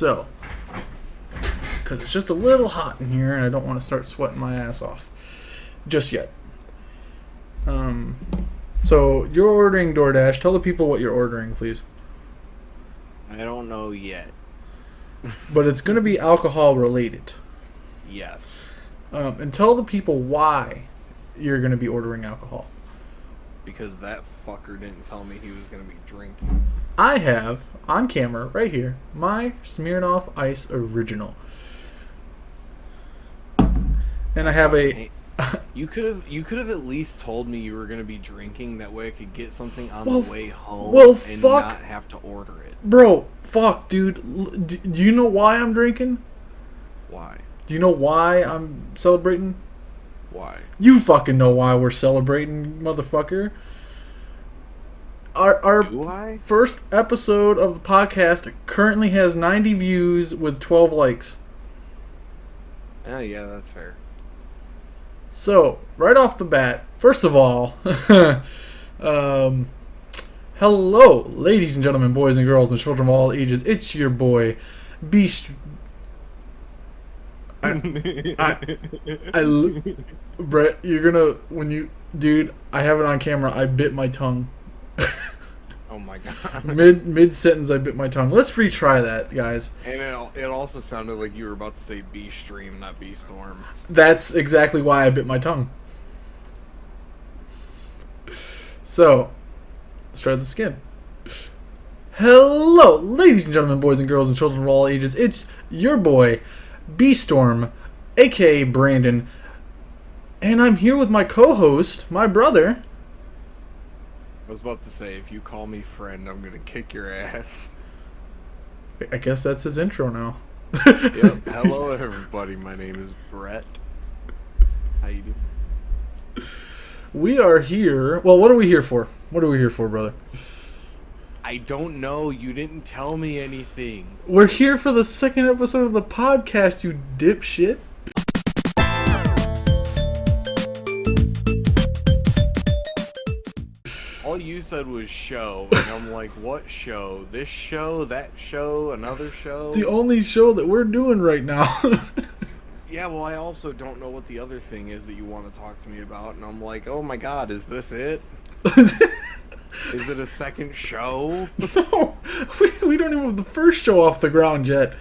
So, because it's just a little hot in here and I don't want to start sweating my ass off just yet. So you're ordering DoorDash. Tell the people what you're ordering, please. I don't know yet. But it's going to be alcohol related. Yes. And tell the people why you're going to be ordering alcohol. Because that fucker didn't tell me he was going to be drinking. I have, on camera, right here, my Smirnoff Ice Original. And I have a... You could have at least told me you were going to be drinking. That way I could get something on the way home and not have to order it. Bro, fuck, dude. Do you know why I'm drinking? Why? Do you know why I'm celebrating? Why? You fucking know why we're celebrating, motherfucker. Our first episode of the podcast currently has 90 views with 12 likes. Oh, yeah, that's fair. So, right off the bat, first of all, hello, ladies and gentlemen, boys and girls, and children of all ages. It's your boy, Beast. Brett, you're gonna, dude, I have it on camera. I bit my tongue. Oh my god. Mid sentence, I bit my tongue. Let's retry that, guys. And it also sounded like you were about to say B-Stream, not B-Storm. That's exactly why I bit my tongue. So, let's try this again. Hello, ladies and gentlemen, boys and girls, and children of all ages. It's your boy, B-Storm, aka Brandon. And I'm here with my co-host, my brother. I was about to say, if you call me friend, I'm gonna kick your ass. I guess that's his intro now. Yep. Hello, everybody. My name is Brett. How you doing? We are here. Well, what are we here for? What are we here for, brother? I don't know. You didn't tell me anything. We're here for the second episode of the podcast, you dipshit. All you said was show, and I'm like, what show? This show? That show? Another show? The only show that we're doing right now. Yeah, well, I also don't know what the other thing is that you want to talk to me about, and I'm like, oh my god, is this it? Is it a second show? No, we don't even have the first show off the ground yet.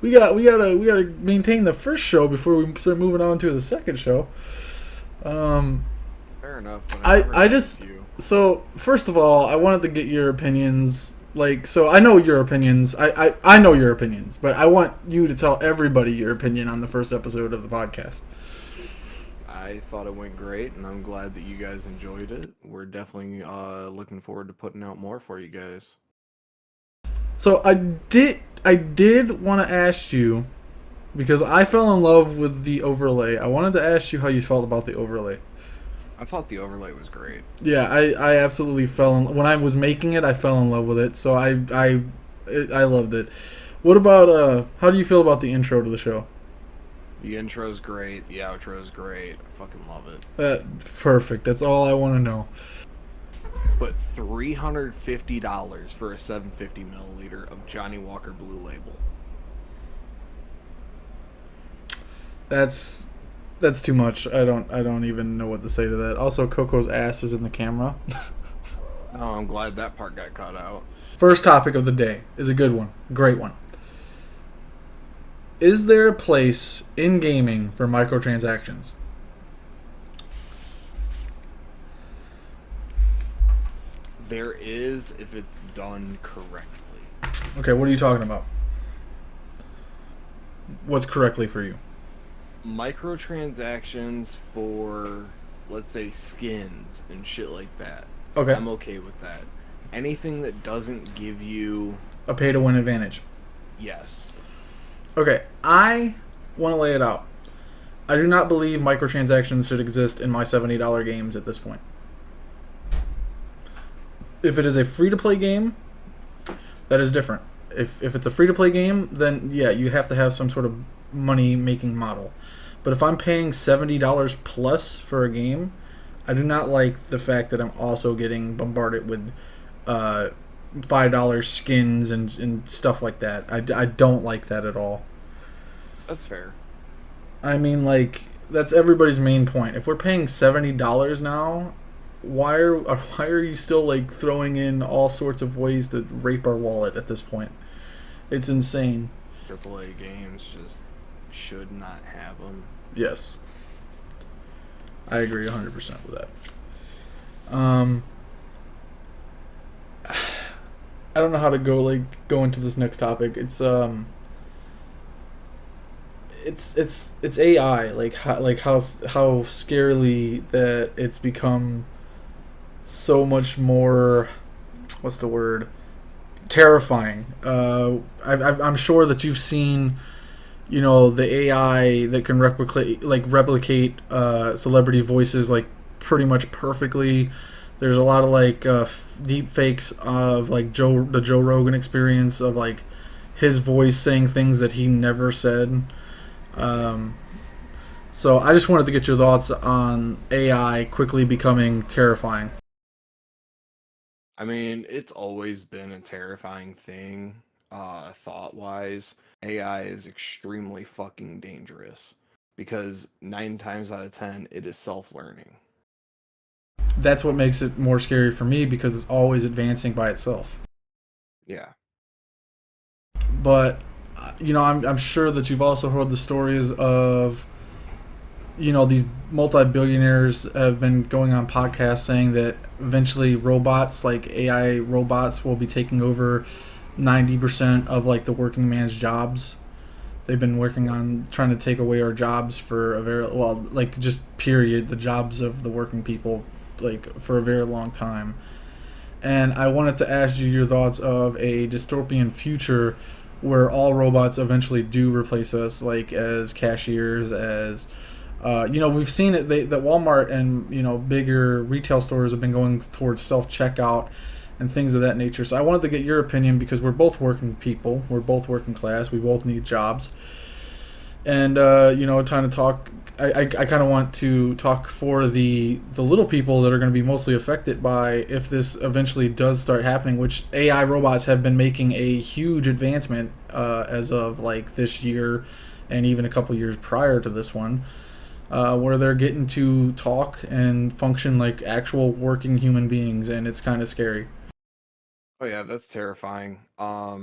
We gotta maintain the first show before we start moving on to the second show. Fair enough. So, first of all, I wanted to get your opinions. So I know your opinions. I know your opinions, but I want you to tell everybody your opinion on the first episode of the podcast. I thought it went great, and I'm glad that you guys enjoyed it. We're definitely looking forward to putting out more for you guys. So I did want to ask you, because I fell in love with the overlay. I wanted to ask you how you felt about the overlay. I thought the overlay was great. Yeah, I absolutely when I was making it, I fell in love with it. So I loved it. What about how do you feel about the intro to the show? The intro's great. The outro's great. I fucking love it. Perfect. That's all I want to know. But $350 for a 750 milliliter of Johnny Walker Blue Label. That's too much. I don't even know what to say to that. Also, Coco's ass is in the camera. Oh, I'm glad that part got cut out. First topic of the day is a good one. A great one. Is there a place in gaming for microtransactions? There is, if it's done correctly. Okay, what are you talking about? What's correctly for you? Microtransactions for, let's say, skins and shit like that. Okay. I'm okay with that. Anything that doesn't give you a pay-to-win advantage. Yes. Okay, I want to lay it out. I do not believe microtransactions should exist in my $70 games at this point. If it is a free-to-play game, that is different. If it's a free-to-play game, then yeah, you have to have some sort of money-making model. But if I'm paying $70 plus for a game, I do not like the fact that I'm also getting bombarded with $5 skins and stuff like that. I don't like that at all. That's fair. I mean, like, that's everybody's main point. If we're paying $70 now, why are you still like throwing in all sorts of ways to rape our wallet at this point? It's insane. AAA games just should not have them. Yes, I agree 100% with that. I don't know how to go into this next topic. It's AI, like how scarily that it's become so much more, what's the word, terrifying. I'm sure that you've seen, the AI that can replicate celebrity voices like pretty much perfectly. There's a lot of deep fakes of like the Joe Rogan experience of like his voice saying things that he never said. So I just wanted to get your thoughts on AI quickly becoming terrifying. I mean, it's always been a terrifying thing, thought-wise. AI is extremely fucking dangerous because 9 times out of 10, it is self-learning. That's what makes it more scary for me because it's always advancing by itself. Yeah. But I'm sure that you've also heard the stories of these multi-billionaires have been going on podcasts saying that eventually robots, like AI robots, will be taking over 90% of like the working man's jobs. They've been working on trying to take away our jobs for a very like just period, the jobs of the working people, like for a very long time. And I wanted to ask you your thoughts of a dystopian future where all robots eventually do replace us, like as cashiers, as we've seen it. That Walmart and bigger retail stores have been going towards self checkout and things of that nature. So I wanted to get your opinion because we're both working people, we're both working class, we both need jobs, and trying to talk. I kind of want to talk for the little people that are going to be mostly affected by if this eventually does start happening, which AI robots have been making a huge advancement as of like this year and even a couple years prior to this one, where they're getting to talk and function like actual working human beings, and it's kind of scary. Oh yeah, that's terrifying. I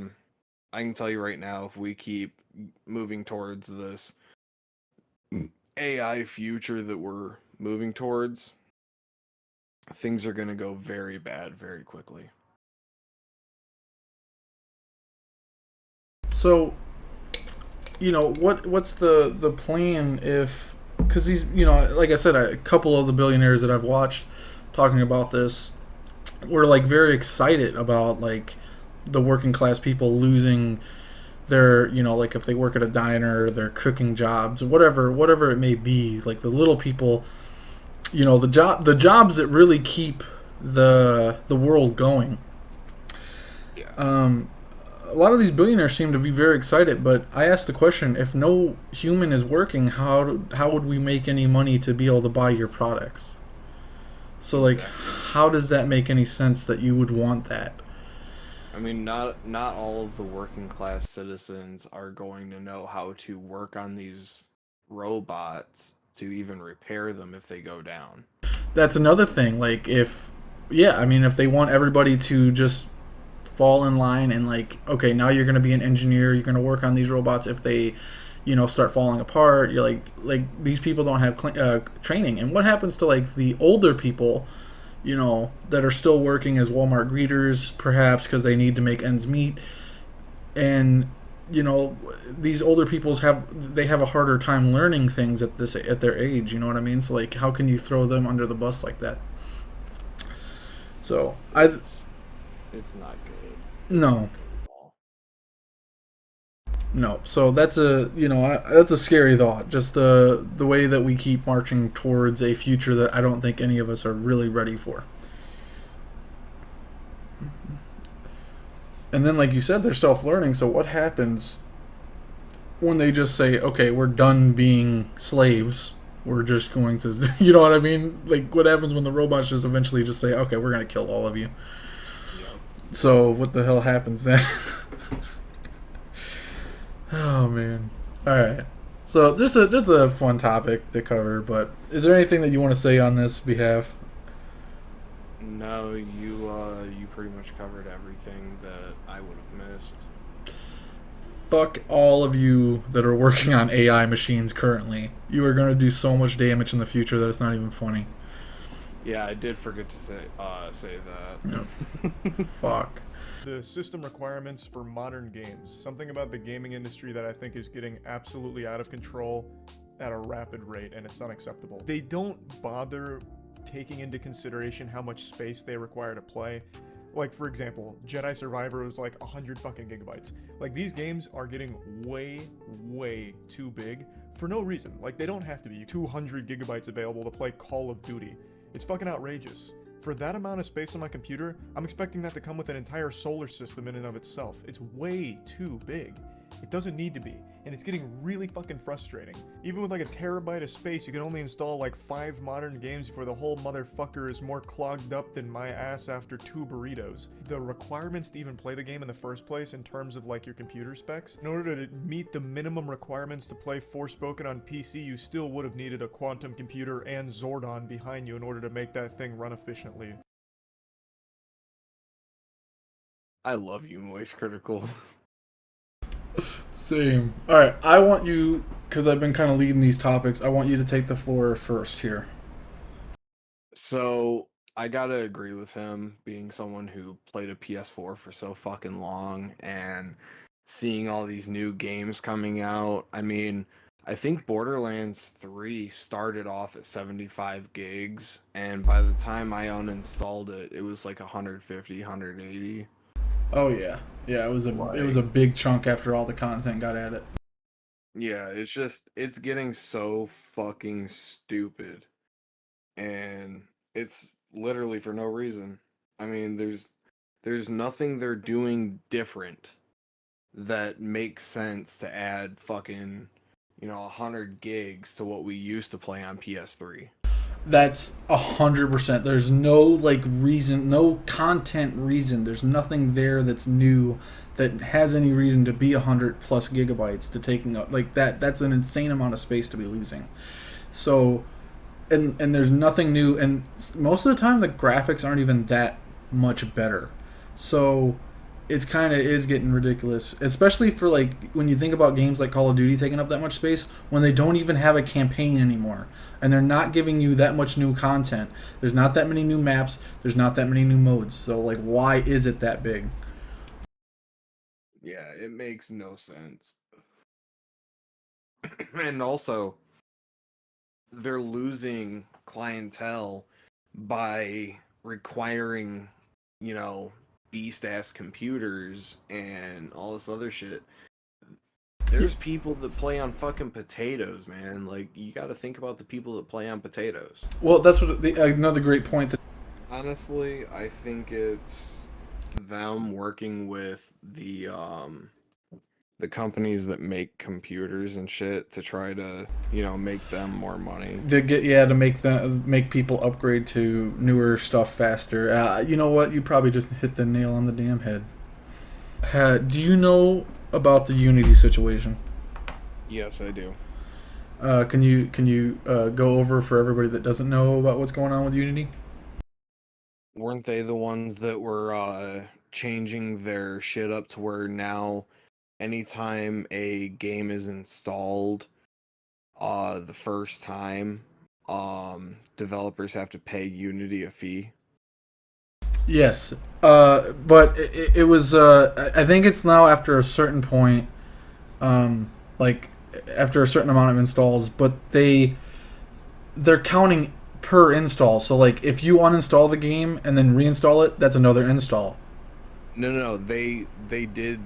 can tell you right now, if we keep moving towards this AI future that we're moving towards, things are going to go very bad very quickly. So, what's the plan if, because these, like I said, a couple of the billionaires that I've watched talking about this were like very excited about like the working class people losing their, like if they work at a diner, their cooking jobs, whatever it may be, like the little people, the jobs that really keep the world going. Yeah. A lot of these billionaires seem to be very excited, but I asked the question: if no human is working, how would we make any money to be able to buy your products? So like, how does that make any sense that you would want that? I mean, not all of the working class citizens are going to know how to work on these robots to even repair them if they go down. That's another thing. Like if they want everybody to just fall in line and like, okay, now you're going to be an engineer, you're going to work on these robots. If they start falling apart, you're like these people don't have training. And what happens to like the older people that are still working as Walmart greeters, perhaps because they need to make ends meet, and these older people's have a harder time learning things at their age. You know what I mean? So like, how can you throw them under the bus like that? So it's not good. No. No, so that's that's a scary thought. Just the way that we keep marching towards a future that I don't think any of us are really ready for. And then, like you said, they're self-learning. So what happens when they just say, "Okay, we're done being slaves. We're just going to," you know what I mean? Like, what happens when the robots just eventually just say, "Okay, we're going to kill all of you." So what the hell happens then? Oh man. All right. So just a fun topic to cover, but is there anything that you want to say on this behalf? No, you pretty much covered everything that I would have missed. Fuck all of you that are working on AI machines currently. You are going to do so much damage in the future that it's not even funny. Yeah, I did forget to say Yep. that. Fuck. The system requirements for modern games. Something about the gaming industry that I think is getting absolutely out of control at a rapid rate, and it's unacceptable. They don't bother taking into consideration how much space they require to play. Like, for example, Jedi Survivor was like 100 fucking gigabytes. Like, these games are getting way too big for no reason. Like, they don't have to be 200 gigabytes available to play Call of Duty. It's fucking outrageous. For that amount of space on my computer, I'm expecting that to come with an entire solar system in and of itself. It's way too big. It doesn't need to be, and it's getting really fucking frustrating. Even with like a terabyte of space, you can only install like 5 modern games before the whole motherfucker is more clogged up than my ass after 2 burritos. The requirements to even play the game in the first place in terms of like your computer specs, in order to meet the minimum requirements to play Forspoken on PC, you still would have needed a quantum computer and Zordon behind you in order to make that thing run efficiently. I love you, Moist Critical. Same. All right. I want you, because I've been kind of leading these topics, I want you to take the floor first here. So I gotta agree with him, being someone who played a PS4 for so fucking long and seeing all these new games coming out. I mean, I think Borderlands 3 started off at 75 gigs, and by the time I uninstalled it, it was like 150, 180. Oh yeah, yeah. It was a big chunk after all the content got added. Yeah, it's getting so fucking stupid. And it's literally for no reason. I mean, there's nothing they're doing different that makes sense to add fucking 100 gigs to what we used to play on PS3. That's 100%. There's no like reason, no content reason. There's nothing there that's new that has any reason to be 100+ gigabytes to taking up like that. That's an insane amount of space to be losing. So, and there's nothing new, and most of the time the graphics aren't even that much better. So it's kind of is getting ridiculous, especially for like when you think about games like Call of Duty taking up that much space when they don't even have a campaign anymore, and they're not giving you that much new content. There's not that many new maps. There's not that many new modes. So like, why is it that big? Yeah, it makes no sense. And also, they're losing clientele by requiring, beast ass computers and all this other shit. There's people that play on fucking potatoes, man. Like, you got to think about the people that play on potatoes. Well, that's what another great point. Honestly, I think it's them working with the companies that make computers and shit to try to, make them more money. To make people upgrade to newer stuff faster. You know what? You probably just hit the nail on the damn head. Do you know about the Unity situation? Yes, I do. Can you go over for everybody that doesn't know about what's going on with Unity? Weren't they the ones that were changing their shit up to where now anytime a game is installed the first time, developers have to pay Unity a fee? Yes, but it was. I think it's now after a certain point, like after a certain amount of installs. But they're counting per install. So like if you uninstall the game and then reinstall it, that's another install. No. They did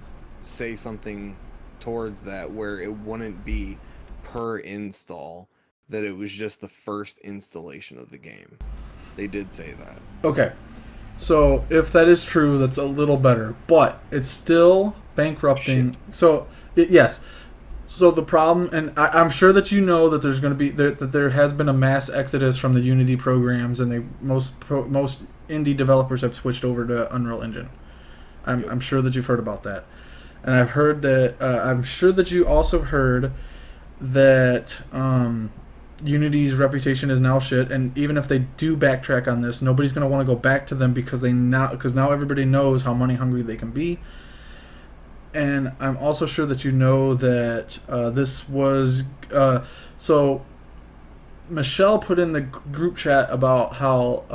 say something towards that where it wouldn't be per install, that it was just the first installation of the game. They did say that. Okay, so if that is true, that's a little better, but it's still bankrupting. Shit. So yes. So the problem, and I'm sure that you know that there's going to be that there has been a mass exodus from the Unity programs, and most indie developers have switched over to Unreal Engine. I'm sure that you've heard about that. And I've heard that, I'm sure that you also heard that Unity's reputation is now shit, and even if they do backtrack on this, nobody's going to want to go back to them because now everybody knows how money hungry they can be. And I'm also sure that you know that this was so Michelle put in the group chat about how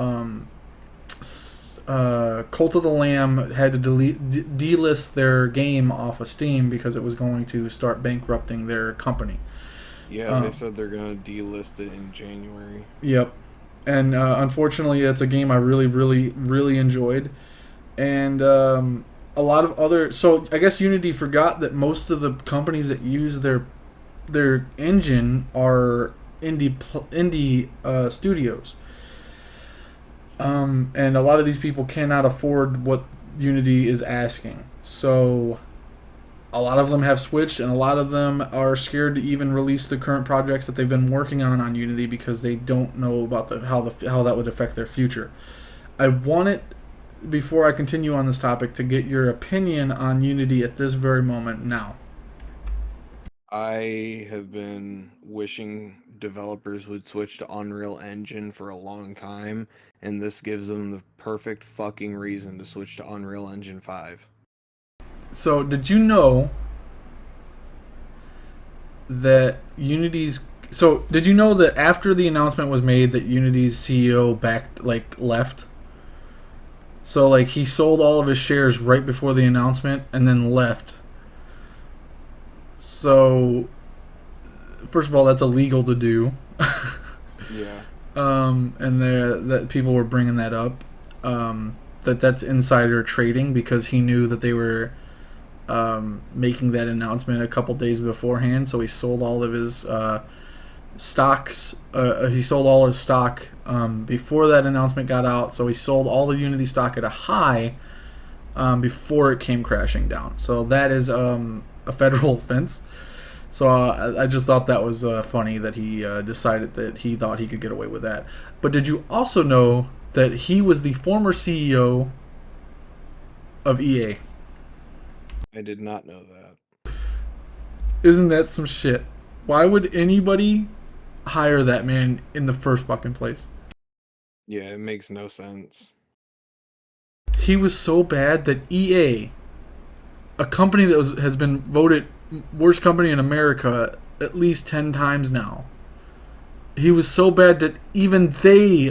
Cult of the Lamb had to delist their game off of Steam because it was going to start bankrupting their company. Yeah, they said they're going to delist it in January. Yep. And unfortunately, it's a game I really, really, really enjoyed. And a lot of other... So I guess Unity forgot that most of the companies that use their engine are indie studios. And a lot of these people cannot afford what Unity is asking. So a lot of them have switched, and a lot of them are scared to even release the current projects that they've been working on Unity because they don't know about how that would affect their future. I wanted, before I continue on this topic, to get your opinion on Unity at this very moment now. I have been wishing developers would switch to Unreal Engine for a long time, and this gives them the perfect fucking reason to switch to Unreal Engine 5. So, did you know that Unity's... So, did you know that after the announcement was made that Unity's CEO left? So, he sold all of his shares right before the announcement and then left. So, first of all, that's illegal to do. Yeah. And that people were bringing that up. That's insider trading because he knew that they were making that announcement a couple days beforehand. So he sold all of his stocks. He sold all his stock before that announcement got out. So he sold all the Unity stock at a high before it came crashing down. So that is a federal offense. So I just thought that was funny that he decided that he thought he could get away with that. But did you also know that he was the former CEO of EA? I did not know that. Isn't that some shit? Why would anybody hire that man in the first fucking place? Yeah, it makes no sense. He was so bad that EA, a company that has been voted worst company in America at least 10 times now, he was so bad that even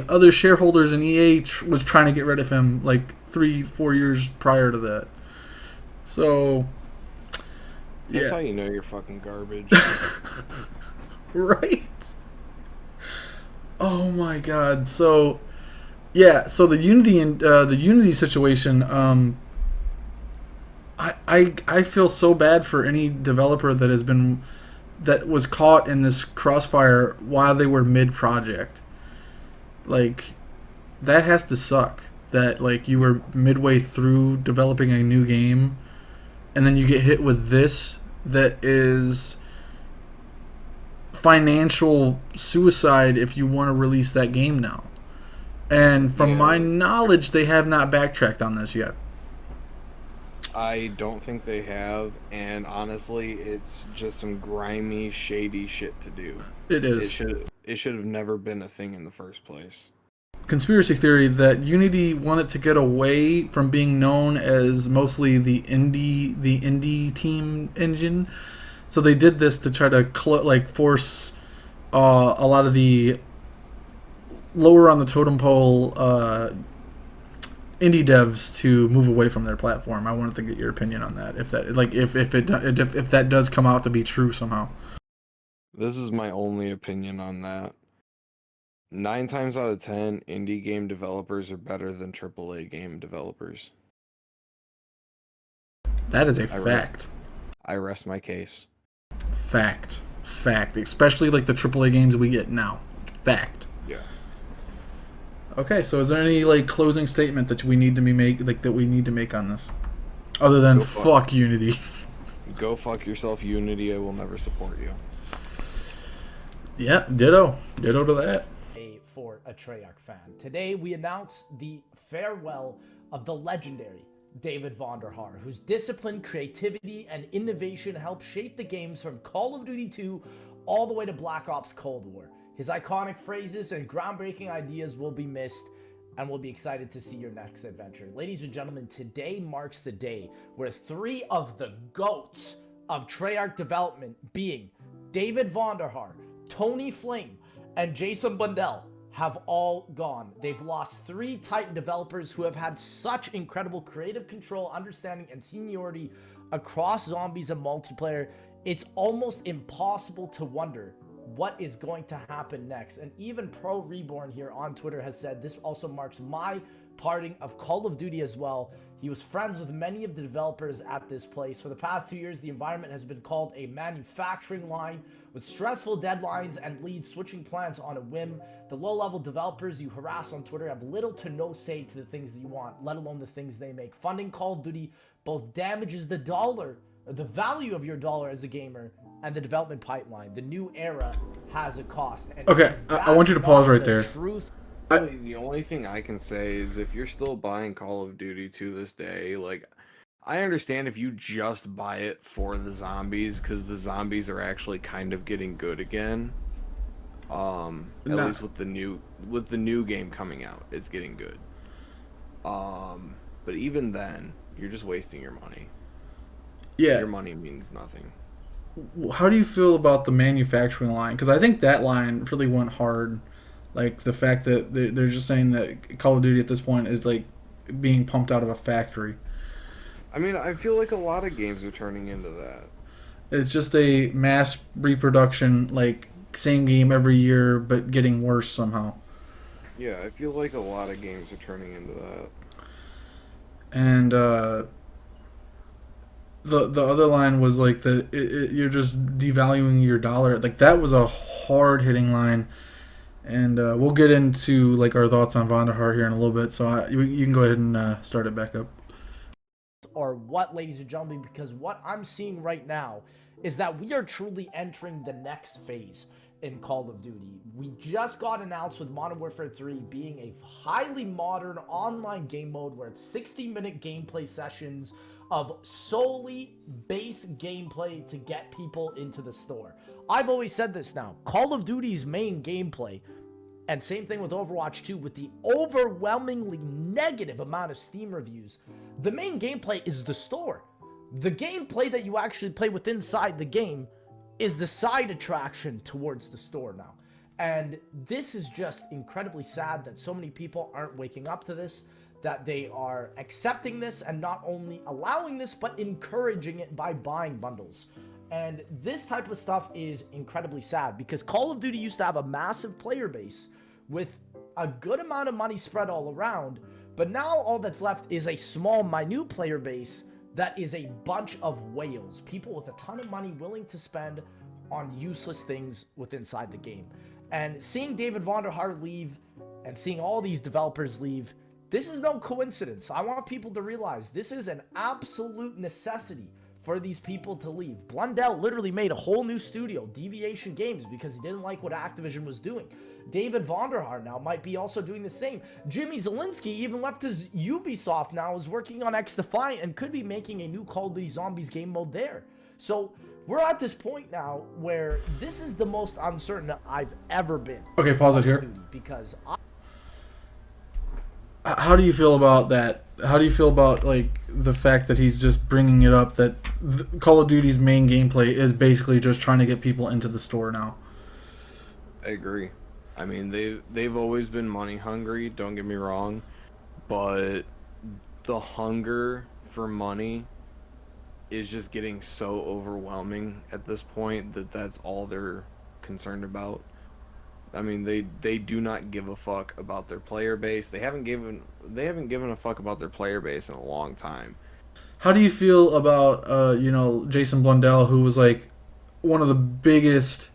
other shareholders in EA was trying to get rid of him 3-4 years prior to that. So yeah, That's how you know you're fucking garbage. right? Oh my god. So yeah, so the Unity situation, I feel so bad for any developer that was caught in this crossfire while they were mid project. That has to suck. That you were midway through developing a new game, and then you get hit with this that is financial suicide if you want to release that game now. And from my knowledge, they have not backtracked on this yet. I don't think they have, and honestly, it's just some grimy, shady shit to do. It is. It should have never been a thing in the first place. Conspiracy theory that Unity wanted to get away from being known as mostly the indie team engine, so they did this to try to force a lot of the lower on the totem pole indie devs to move away from their platform. I wanted to get your opinion on that. If that does come out to be true somehow. This is my only opinion on that. 9 times out of 10, indie game developers are better than AAA game developers. That is a fact. I rest my case. Fact. Especially the AAA games we get now. Fact. Yeah. Okay, so is there any closing statement that we need to make on this, other than fuck Unity? Go fuck yourself, Unity. I will never support you. Yeah, ditto to that. For a Treyarch fan. Today we announce the farewell of the legendary, David Vonderhaar, whose discipline, creativity, and innovation helped shape the games from Call of Duty 2 all the way to Black Ops Cold War. His iconic phrases and groundbreaking ideas will be missed, and we'll be excited to see your next adventure. Ladies and gentlemen, today marks the day where 3 of the GOATs of Treyarch development, being David Vonderhaar, Tony Flame, and Jason Blundell, have all gone. They've lost 3 Titan developers who have had such incredible creative control, understanding, and seniority across zombies and multiplayer. It's almost impossible to wonder what is going to happen next. And even Pro Reborn here on Twitter has said this also marks my parting of Call of Duty as well. He was friends with many of the developers at this place. For the past 2 years, the environment has been called a manufacturing line with stressful deadlines and leads switching plans on a whim. The low-level developers you harass on Twitter have little to no say to the things that you want, let alone the things they make. Funding Call of Duty both damages the dollar, the value of your dollar as a gamer, and the development pipeline. The new era has a cost. And Okay, I want you to pause right there. The only thing I can say is if you're still buying Call of Duty to this day, like, I understand if you just buy it for the zombies, because the zombies are actually kind of getting good again. At least with the new game coming out, it's getting good. But even then, you're just wasting your money. Yeah. Your money means nothing. How do you feel about the manufacturing line? Because I think that line really went hard. Like, the fact that they're just saying that Call of Duty at this point is, like, being pumped out of a factory. I mean, I feel like a lot of games are turning into that. It's just a mass reproduction, like, same game every year, but getting worse somehow. Yeah, I feel like a lot of games are turning into that. And, the other line was, like, that you're just devaluing your dollar. Like, that was a hard-hitting line. And we'll get into, like, our thoughts on Vonderhaar here in a little bit, so you can go ahead and start it back up. Or what, ladies and gentlemen, because what I'm seeing right now is that we are truly entering the next phase in Call of Duty. We just got announced with Modern Warfare 3 being a highly modern online game mode where it's 60-minute gameplay sessions of solely base gameplay to get people into the store. I've always said this now. Call of Duty's main gameplay, and same thing with Overwatch 2, with the overwhelmingly negative amount of Steam reviews, the main gameplay is the store. The gameplay that you actually play with inside the game is the side attraction towards the store now. And this is just incredibly sad that so many people aren't waking up to this, that they are accepting this and not only allowing this, but encouraging it by buying bundles. And this type of stuff is incredibly sad because Call of Duty used to have a massive player base with a good amount of money spread all around, but now all that's left is a small, minute player base that is a bunch of whales, people with a ton of money willing to spend on useless things inside the game. And seeing David Vonderhaar leave and seeing all these developers leave, this is no coincidence. I want people to realize this is an absolute necessity for these people to leave. Blundell literally made a whole new studio, Deviation Games, because he didn't like what Activision was doing. David Vonderhaar now might be also doing the same. Jimmy Zielinski even left his Ubisoft now, is working on X-Defiant and could be making a new Call of Duty Zombies game mode there. So we're at this point now where this is the most uncertain I've ever been. Okay, pause it here. Because how do you feel about that? How do you feel about, like, the fact that he's just bringing it up that Call of Duty's main gameplay is basically just trying to get people into the store now? I agree. I mean, they've always been money hungry, don't get me wrong, but the hunger for money is just getting so overwhelming at this point that that's all they're concerned about. I mean, they do not give a fuck about their player base. They haven't given a fuck about their player base in a long time. How do you feel about Jason Blundell, who was, like, one of the biggest?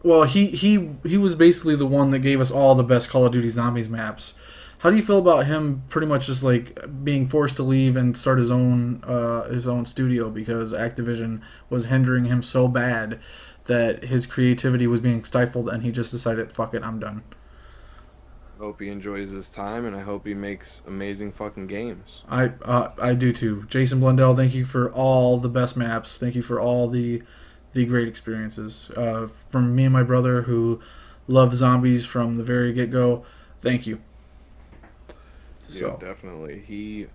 Well, he was basically the one that gave us all the best Call of Duty Zombies maps. How do you feel about him pretty much just, like, being forced to leave and start his own studio because Activision was hindering him so bad that his creativity was being stifled and he just decided, fuck it, I'm done? Hope he enjoys his time, and I hope he makes amazing fucking games. I do too. Jason Blundell, thank you for all the best maps. Thank you for all the great experiences. From me and my brother who love zombies from the very get go. Thank you. Yeah, definitely. He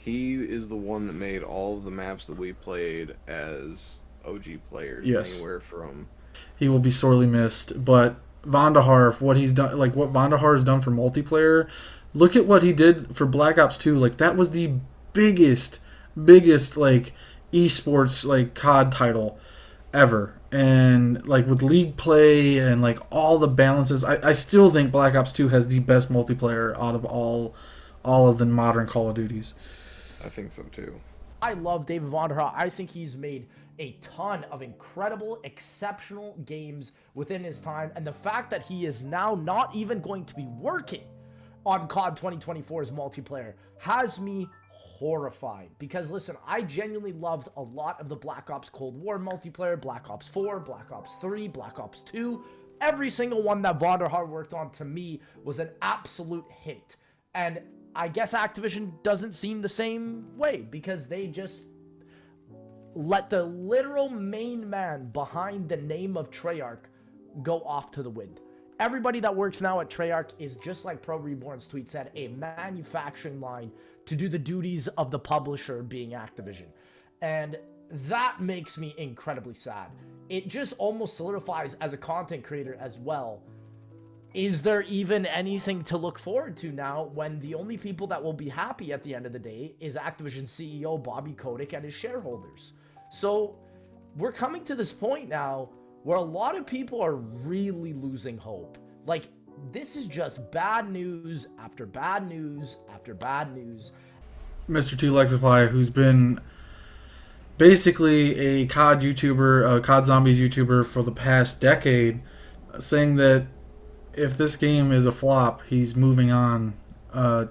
is the one that made all of the maps that we played as OG players. Yes. Anywhere from. He will be sorely missed, but Vonderhaar, what he's done, like what Vonderhaar has done for multiplayer, look at what he did for Black Ops 2. Like that was the biggest like esports like COD title ever. And like with league play and like all the balances, I still think Black Ops 2 has the best multiplayer out of all of the modern Call of Duties. I think so too. I love David Vonderhaar. I think he's made a ton of incredible, exceptional games within his time. And the fact that he is now not even going to be working on COD 2024's multiplayer has me horrified. Because listen, I genuinely loved a lot of the Black Ops Cold War multiplayer, Black Ops 4, Black Ops 3, Black Ops 2. Every single one that Vonderhaar worked on to me was an absolute hit. And I guess Activision doesn't seem the same way because they just let the literal main man behind the name of Treyarch go off to the wind. Everybody that works now at Treyarch is, just like Pro Reborn's tweet said, a manufacturing line to do the duties of the publisher, being Activision. And that makes me incredibly sad. It just almost solidifies as a content creator as well. Is there even anything to look forward to now when the only people that will be happy at the end of the day is Activision CEO Bobby Kotick and his shareholders? So we're coming to this point now where a lot of people are really losing hope. Like, this is just bad news after bad news after bad news. Mr. T Lexify, who's been basically a COD YouTuber, a COD Zombies YouTuber for the past decade, saying that if this game is a flop, he's moving on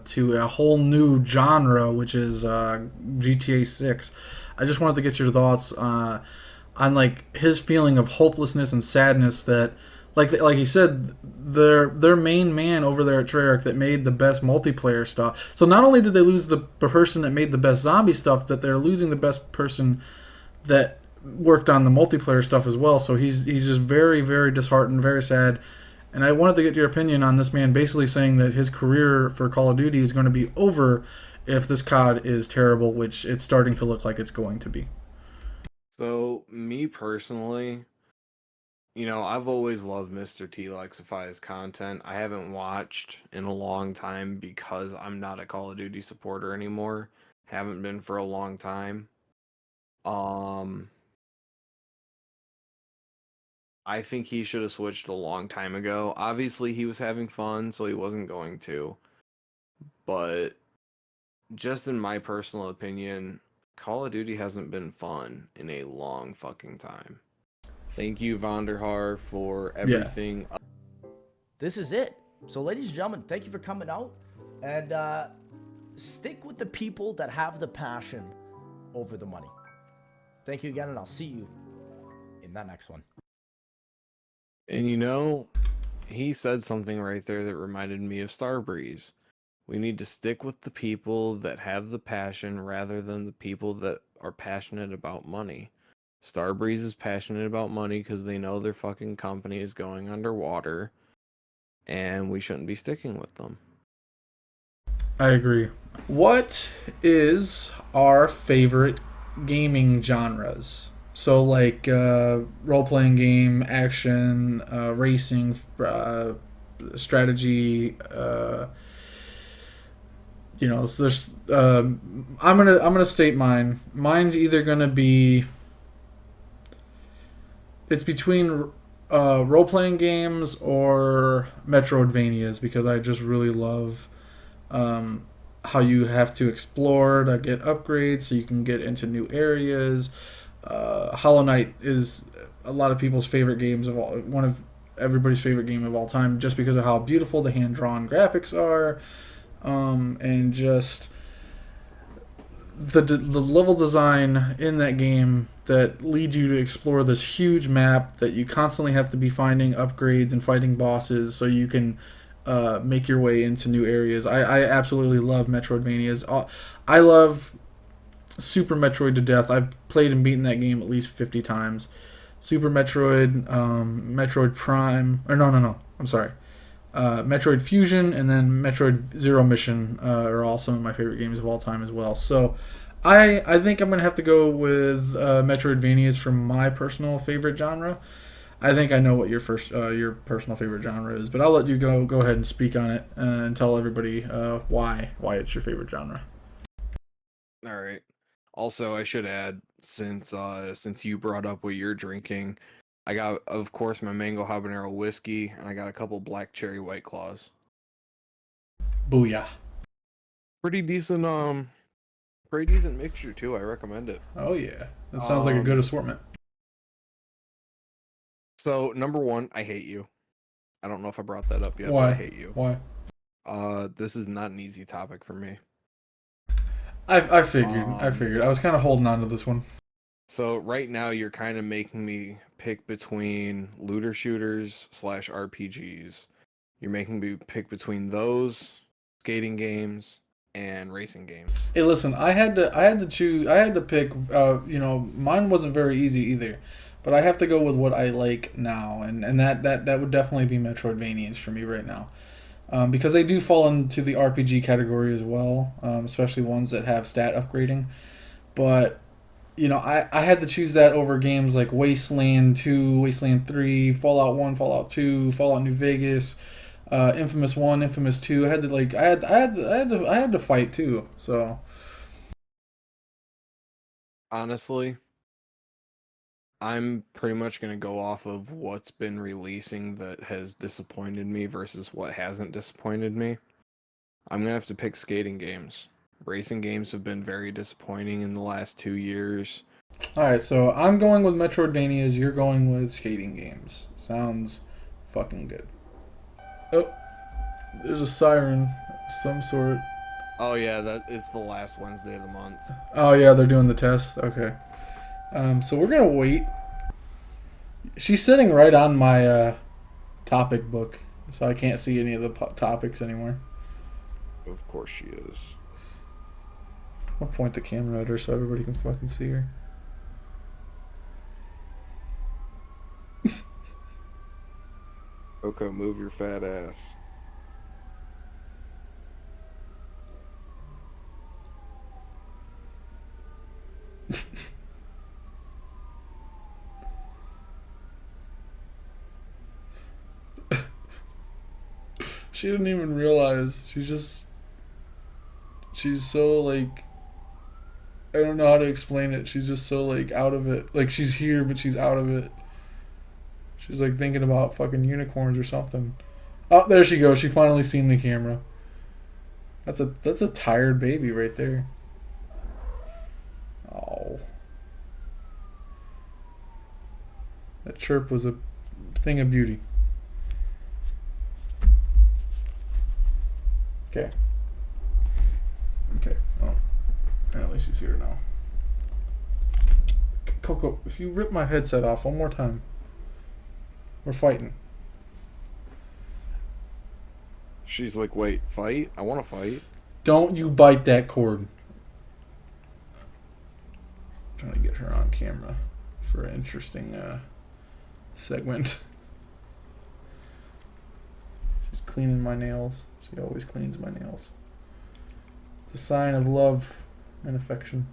to a whole new genre, which is GTA 6. I just wanted to get your thoughts on like his feeling of hopelessness and sadness that, like he said, their main man over there at Treyarch that made the best multiplayer stuff. So not only did they lose the person that made the best zombie stuff, that they're losing the best person that worked on the multiplayer stuff as well. So he's just very, very disheartened, very sad. And I wanted to get your opinion on this man basically saying that his career for Call of Duty is going to be over if this COD is terrible, which it's starting to look like it's going to be. So, me personally, I've always loved Mr. T Lexify's content. I haven't watched in a long time because I'm not a Call of Duty supporter anymore. Haven't been for a long time. I think he should have switched a long time ago. Obviously, he was having fun, so he wasn't going to. But just in my personal opinion, Call of Duty hasn't been fun in a long fucking time. Thank you, Vonderhaar, for everything. Yeah. This is it. So, ladies and gentlemen, thank you for coming out. And stick with the people that have the passion over the money. Thank you again, and I'll see you in that next one. And he said something right there that reminded me of Starbreeze. We need to stick with the people that have the passion rather than the people that are passionate about money. Starbreeze is passionate about money because they know their fucking company is going underwater, and we shouldn't be sticking with them. I agree. What is our favorite gaming genres? So like role-playing game, action, racing, strategy. So there's. I'm gonna state mine. Mine's either gonna be. It's between role-playing games or Metroidvanias because I just really love how you have to explore to get upgrades so you can get into new areas. Hollow Knight is a lot of people's favorite games of all, one of everybody's favorite game of all time, just because of how beautiful the hand-drawn graphics are, and just the level design in that game that leads you to explore this huge map that you constantly have to be finding upgrades and fighting bosses so you can make your way into new areas. I absolutely love Metroidvanias. I love Super Metroid to death. I've played and beaten that game at least 50 times. Super Metroid, Metroid Prime, or no, I'm sorry. Metroid Fusion and then Metroid Zero Mission are all some of my favorite games of all time as well. So I think I'm going to have to go with Metroidvanias for my personal favorite genre. I think I know what your personal favorite genre is, but I'll let you go ahead and speak on it and tell everybody why it's your favorite genre. All right. Also, I should add, since you brought up what you're drinking, I got, of course, my mango habanero whiskey, and I got a couple black cherry white claws. Booyah! Pretty decent mixture too. I recommend it. Oh yeah, that sounds like a good assortment. So number one, I hate you. I don't know if I brought that up yet. Why? But I hate you. Why? This is not an easy topic for me. I figured. I was kind of holding on to this one. So right now you're kind of making me pick between looter shooters / RPGs. You're making me pick between those, skating games, and racing games. Hey, listen, I had to choose. I had to pick. Mine wasn't very easy either, but I have to go with what I like now, and that would definitely be Metroidvanias for me right now. Because they do fall into the RPG category as well, especially ones that have stat upgrading. But, I had to choose that over games like Wasteland 2, Wasteland 3, Fallout 1, Fallout 2, Fallout New Vegas, Infamous 1, Infamous 2. I had to fight too. So honestly, I'm pretty much going to go off of what's been releasing that has disappointed me versus what hasn't disappointed me. I'm going to have to pick skating games. Racing games have been very disappointing in the last 2 years. Alright, so I'm going with Metroidvanias, you're going with skating games. Sounds fucking good. Oh, there's a siren of some sort. Oh yeah, that is the last Wednesday of the month. Oh yeah, they're doing the test. Okay. So we're gonna wait. She's sitting right on my topic book, so I can't see any of the topics anymore. Of course she is. I'll point the camera at her so everybody can fucking see her. Okay, move your fat ass. She didn't even realize. She's so like, I don't know how to explain it. She's just so like out of it. Like she's here, but she's out of it. She's like thinking about fucking unicorns or something. Oh, there she goes. She finally seen the camera. That's a tired baby right there. Oh. That chirp was a thing of beauty. Okay. Okay. Oh. Apparently she's here now. Coco, if you rip my headset off one more time, we're fighting. She's like, wait, fight? I want to fight. Don't you bite that cord. I'm trying to get her on camera for an interesting segment. She's cleaning my nails. She always cleans my nails. It's a sign of love and affection.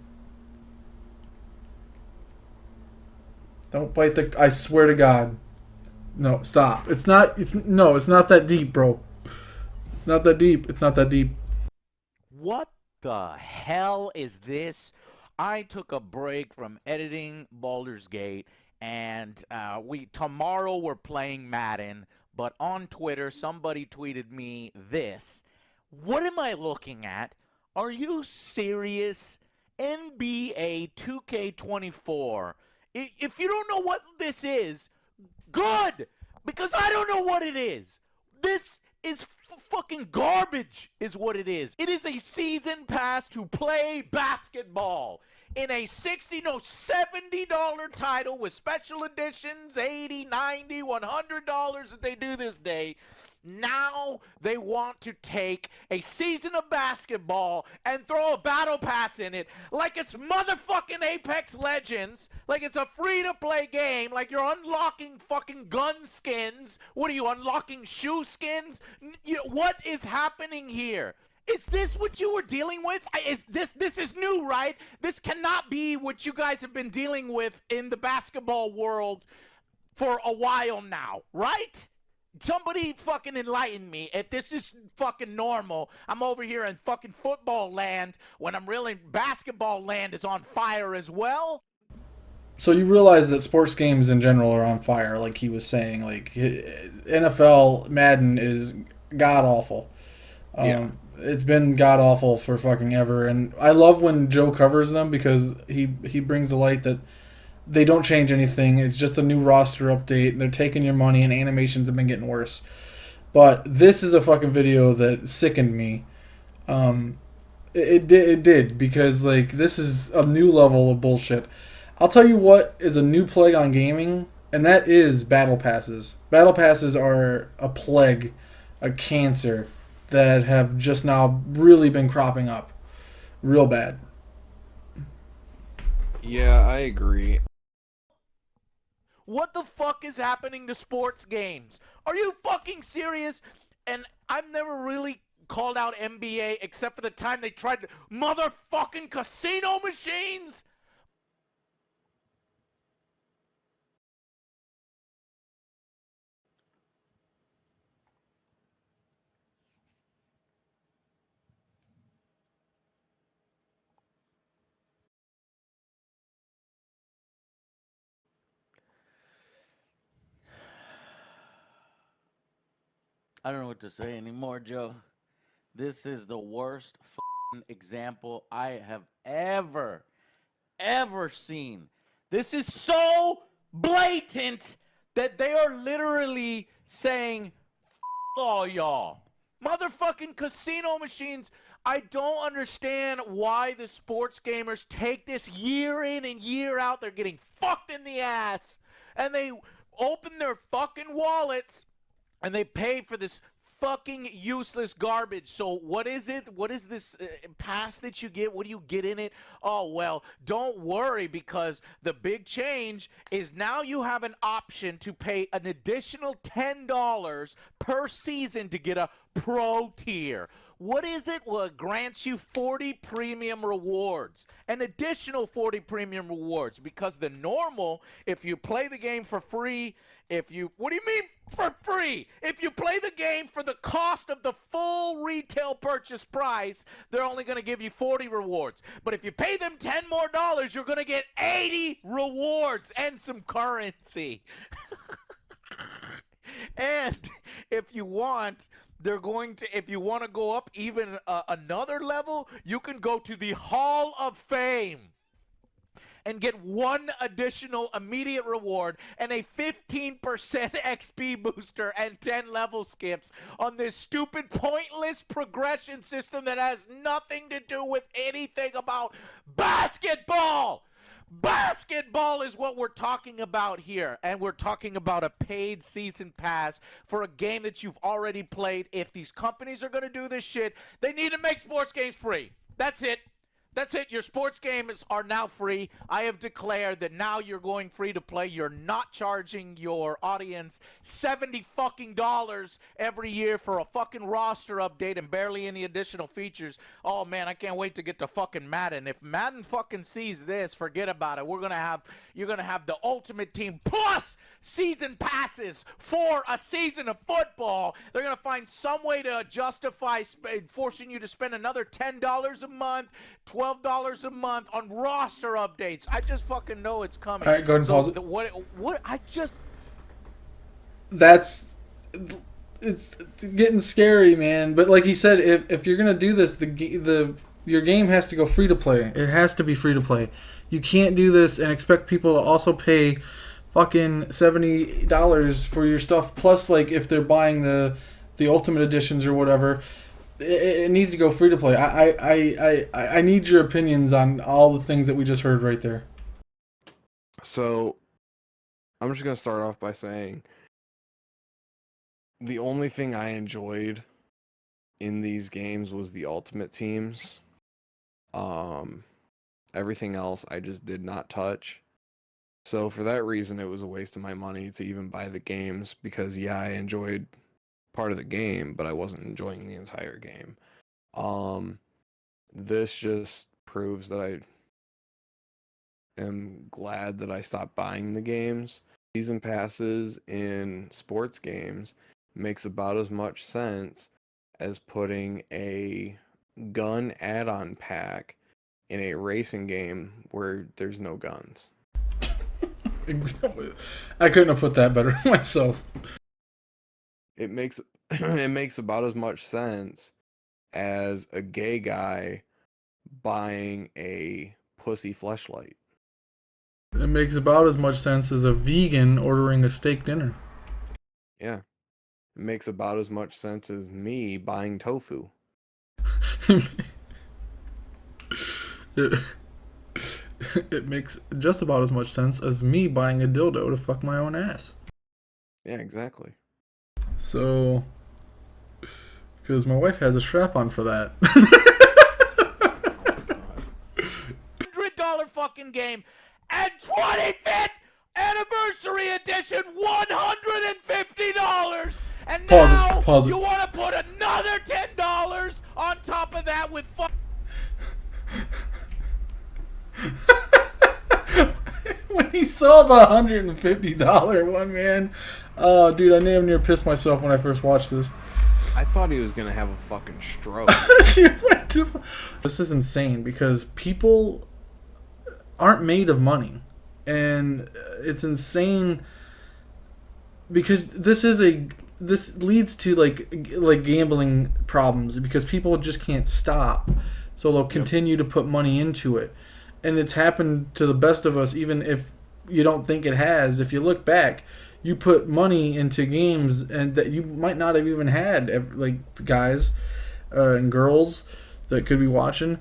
Don't bite the... I swear to God. No, stop. It's not that deep, bro. It's not that deep. It's not that deep. What the hell is this? I took a break from editing Baldur's Gate, and tomorrow we're playing Madden, but on Twitter somebody tweeted me this. What am I looking at? Are you serious? NBA 2K24. If you don't know what this is, good! Because I don't know what it is. This is fucking garbage is what it is. It is a season pass to play basketball. in a $60, no, $70 title with special editions, $80, $90, $100 that they do this day. Now they want to take a season of basketball and throw a battle pass in it like it's motherfucking Apex Legends, like it's a free-to-play game, like you're unlocking fucking gun skins. What are you, unlocking shoe skins? What is happening here? Is this what you were dealing with? This is new, right? This cannot be what you guys have been dealing with in the basketball world for a while now, right? Somebody fucking enlighten me. If this is fucking normal, I'm over here in fucking football land when I'm really basketball land is on fire as well. So you realize that sports games in general are on fire, like he was saying. Like NFL Madden is god awful. Yeah. It's been god awful for fucking ever, and I love when Joe covers them because he brings to light that they don't change anything. It's just a new roster update. They're taking your money, and animations have been getting worse. But this is a fucking video that sickened me. It did because like this is a new level of bullshit. I'll tell you what is a new plague on gaming, and that is battle passes. Battle passes are a plague, a cancer that have just now really been cropping up real bad. Yeah, I agree. What the fuck is happening to sports games? Are you fucking serious? And I've never really called out NBA except for the time they tried motherfucking casino machines. I don't know what to say anymore, Joe. This is the worst example I have ever seen. This is so blatant that they are literally saying, all y'all. Motherfucking casino machines. I don't understand why the sports gamers take this year in and year out. They're getting fucked in the ass. And they open their fucking wallets and they pay for this fucking useless garbage. So what is it? What is this pass that you get? What do you get in it? Oh, well, don't worry because the big change is now you have an option to pay an additional $10 per season to get a pro tier. What is it? Well, it grants you 40 premium rewards, an additional 40 premium rewards, because the normal, if you play the game for free, what do you mean for free? If you play the game for the cost of the full retail purchase price, they're only going to give you 40 rewards. But if you pay them $10 more, you're going to get 80 rewards and some currency. And if you want, if you want to go up even another level, you can go to the Hall of Fame and get one additional immediate reward and a 15% XP booster and 10 level skips on this stupid, pointless progression system that has nothing to do with anything about basketball. Basketball is what we're talking about here, and we're talking about a paid season pass for a game that you've already played. If these companies are going to do this shit, they need to make sports games free. That's it. That's it. Your sports games are now free. I have declared that now you're going free to play. You're not charging your audience $70 fucking dollars every year for a fucking roster update and barely any additional features. Oh man, I can't wait to get to fucking Madden. If Madden fucking sees this, forget about it. You're gonna have the Ultimate Team plus season passes for a season of football. They're gonna find some way to justify forcing you to spend another $10 a month, $12 a month on roster updates. I just fucking know it's coming. All right, go ahead and pause it. It's getting scary, man. But like he said, if you're gonna do this, your game has to go free to play. It has to be free to play. You can't do this and expect people to also pay fucking $70 for your stuff. Plus, like if they're buying the Ultimate Editions or whatever, it needs to go free to play. I need your opinions on all the things that we just heard right there. So I'm just gonna start off by saying the only thing I enjoyed in these games was the ultimate teams. Everything else I just did not touch. So for that reason, it was a waste of my money to even buy the games because yeah, I enjoyed part of the game, but I wasn't enjoying the entire game. Um, this just proves that I am glad that I stopped buying the games. Season passes in sports games makes about as much sense as putting a gun add-on pack in a racing game where there's no guns. Exactly. I couldn't have put that better myself. It makes it makes about as much sense as a gay guy buying a pussy fleshlight. It makes about as much sense as a vegan ordering a steak dinner. Yeah. It makes about as much sense as me buying tofu. it, it makes just about as much sense as me buying a dildo to fuck my own ass. Yeah, exactly. So, because my wife has a strap on for that. $100 fucking game and 25th anniversary edition $150. And now Pause it. you want to put another $10 on top of that with When he saw the $150 one, man, oh, dude, I damn near pissed myself when I first watched this. I thought he was gonna have a fucking stroke. This is insane because people aren't made of money, and it's insane because this leads to like gambling problems because people just can't stop, so they'll continue to put money into it, and it's happened to the best of us. Even if you don't think it has, if you look back, you put money into games and that you might not have even had, like guys and girls that could be watching.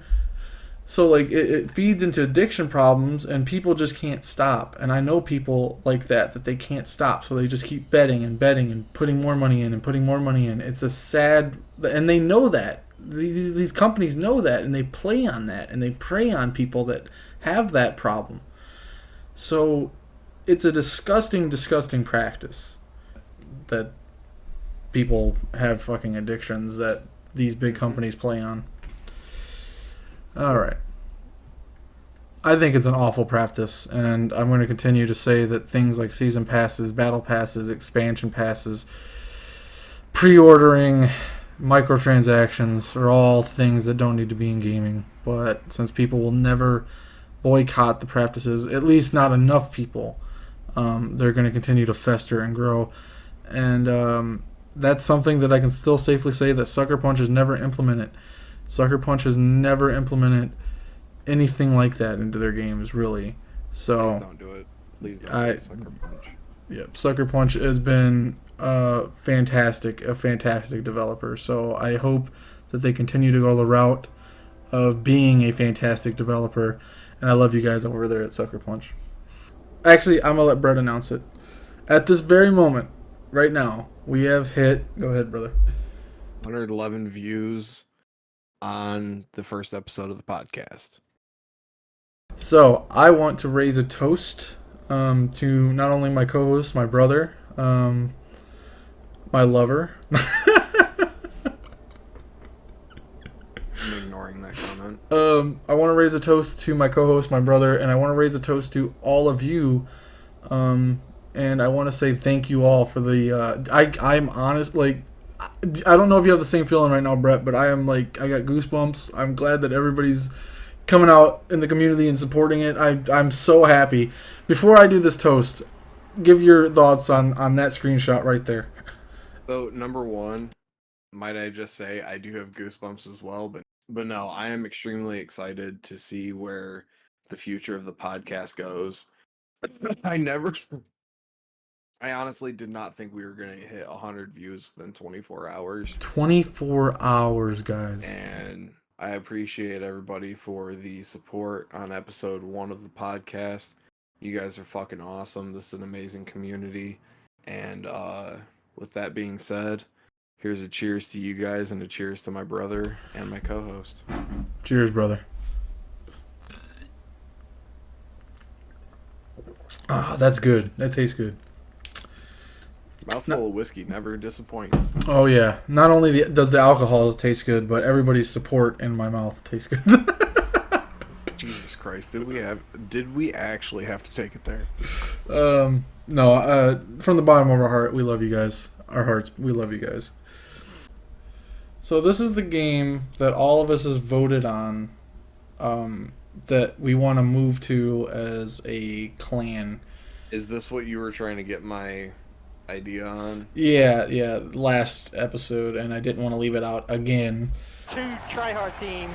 So like it feeds into addiction problems, and people just can't stop. And I know people like that they can't stop, so they just keep betting and putting more money in and putting more money in. It's a sad, and they know that these companies know that, and they play on that, and they prey on people that have that problem. So it's a disgusting, disgusting practice that people have fucking addictions that these big companies play on. All right. I think it's an awful practice, and I'm going to continue to say that things like season passes, battle passes, expansion passes, pre-ordering, microtransactions are all things that don't need to be in gaming. But since people will never boycott the practices, at least not enough people, they're going to continue to fester and grow. And that's something that I can still safely say that Sucker Punch has never implemented. Sucker Punch has never implemented anything like that into their games, really. So Please don't do it. Please don't do it, Sucker Punch. Yeah, Sucker Punch has been a fantastic developer. So I hope that they continue to go the route of being a fantastic developer. And I love you guys over there at Sucker Punch. Actually, I'm gonna let Brett announce it. At this very moment, right now, we have hit. Go ahead, brother. 111 views on the first episode of the podcast. So I want to raise a toast to not only my co-host, my brother, my lover. I'm ignoring that comment. I want to raise a toast to my co-host, my brother, and I want to raise a toast to all of you. And I want to say thank you all for the. I'm honest, like, I don't know if you have the same feeling right now, Brett, but I am like, I got goosebumps. I'm glad that everybody's coming out in the community and supporting it. I'm so happy. Before I do this toast, give your thoughts on that screenshot right there. So, number one, might I just say I do have goosebumps as well, but no, I am extremely excited to see where the future of the podcast goes. I never I honestly did not think we were gonna hit 100 views within 24 hours. 24 hours, guys. And I appreciate everybody for the support on episode 1 of the podcast. You guys are fucking awesome. This is an amazing community. And with that being said, here's a cheers to you guys and a cheers to my brother and my co-host. Cheers, brother. Ah, that's good. That tastes good. Mouthful of whiskey never disappoints. Oh yeah. Not only does the alcohol taste good, but everybody's support in my mouth tastes good. Jesus Christ, did we actually have to take it there? No, from the bottom of our heart, we love you guys. Our hearts, we love you guys. So this is the game that all of us has voted on, that we want to move to as a clan. Is this what you were trying to get my idea on? Yeah, last episode, and I didn't want to leave it out again. 2 tryhard teams.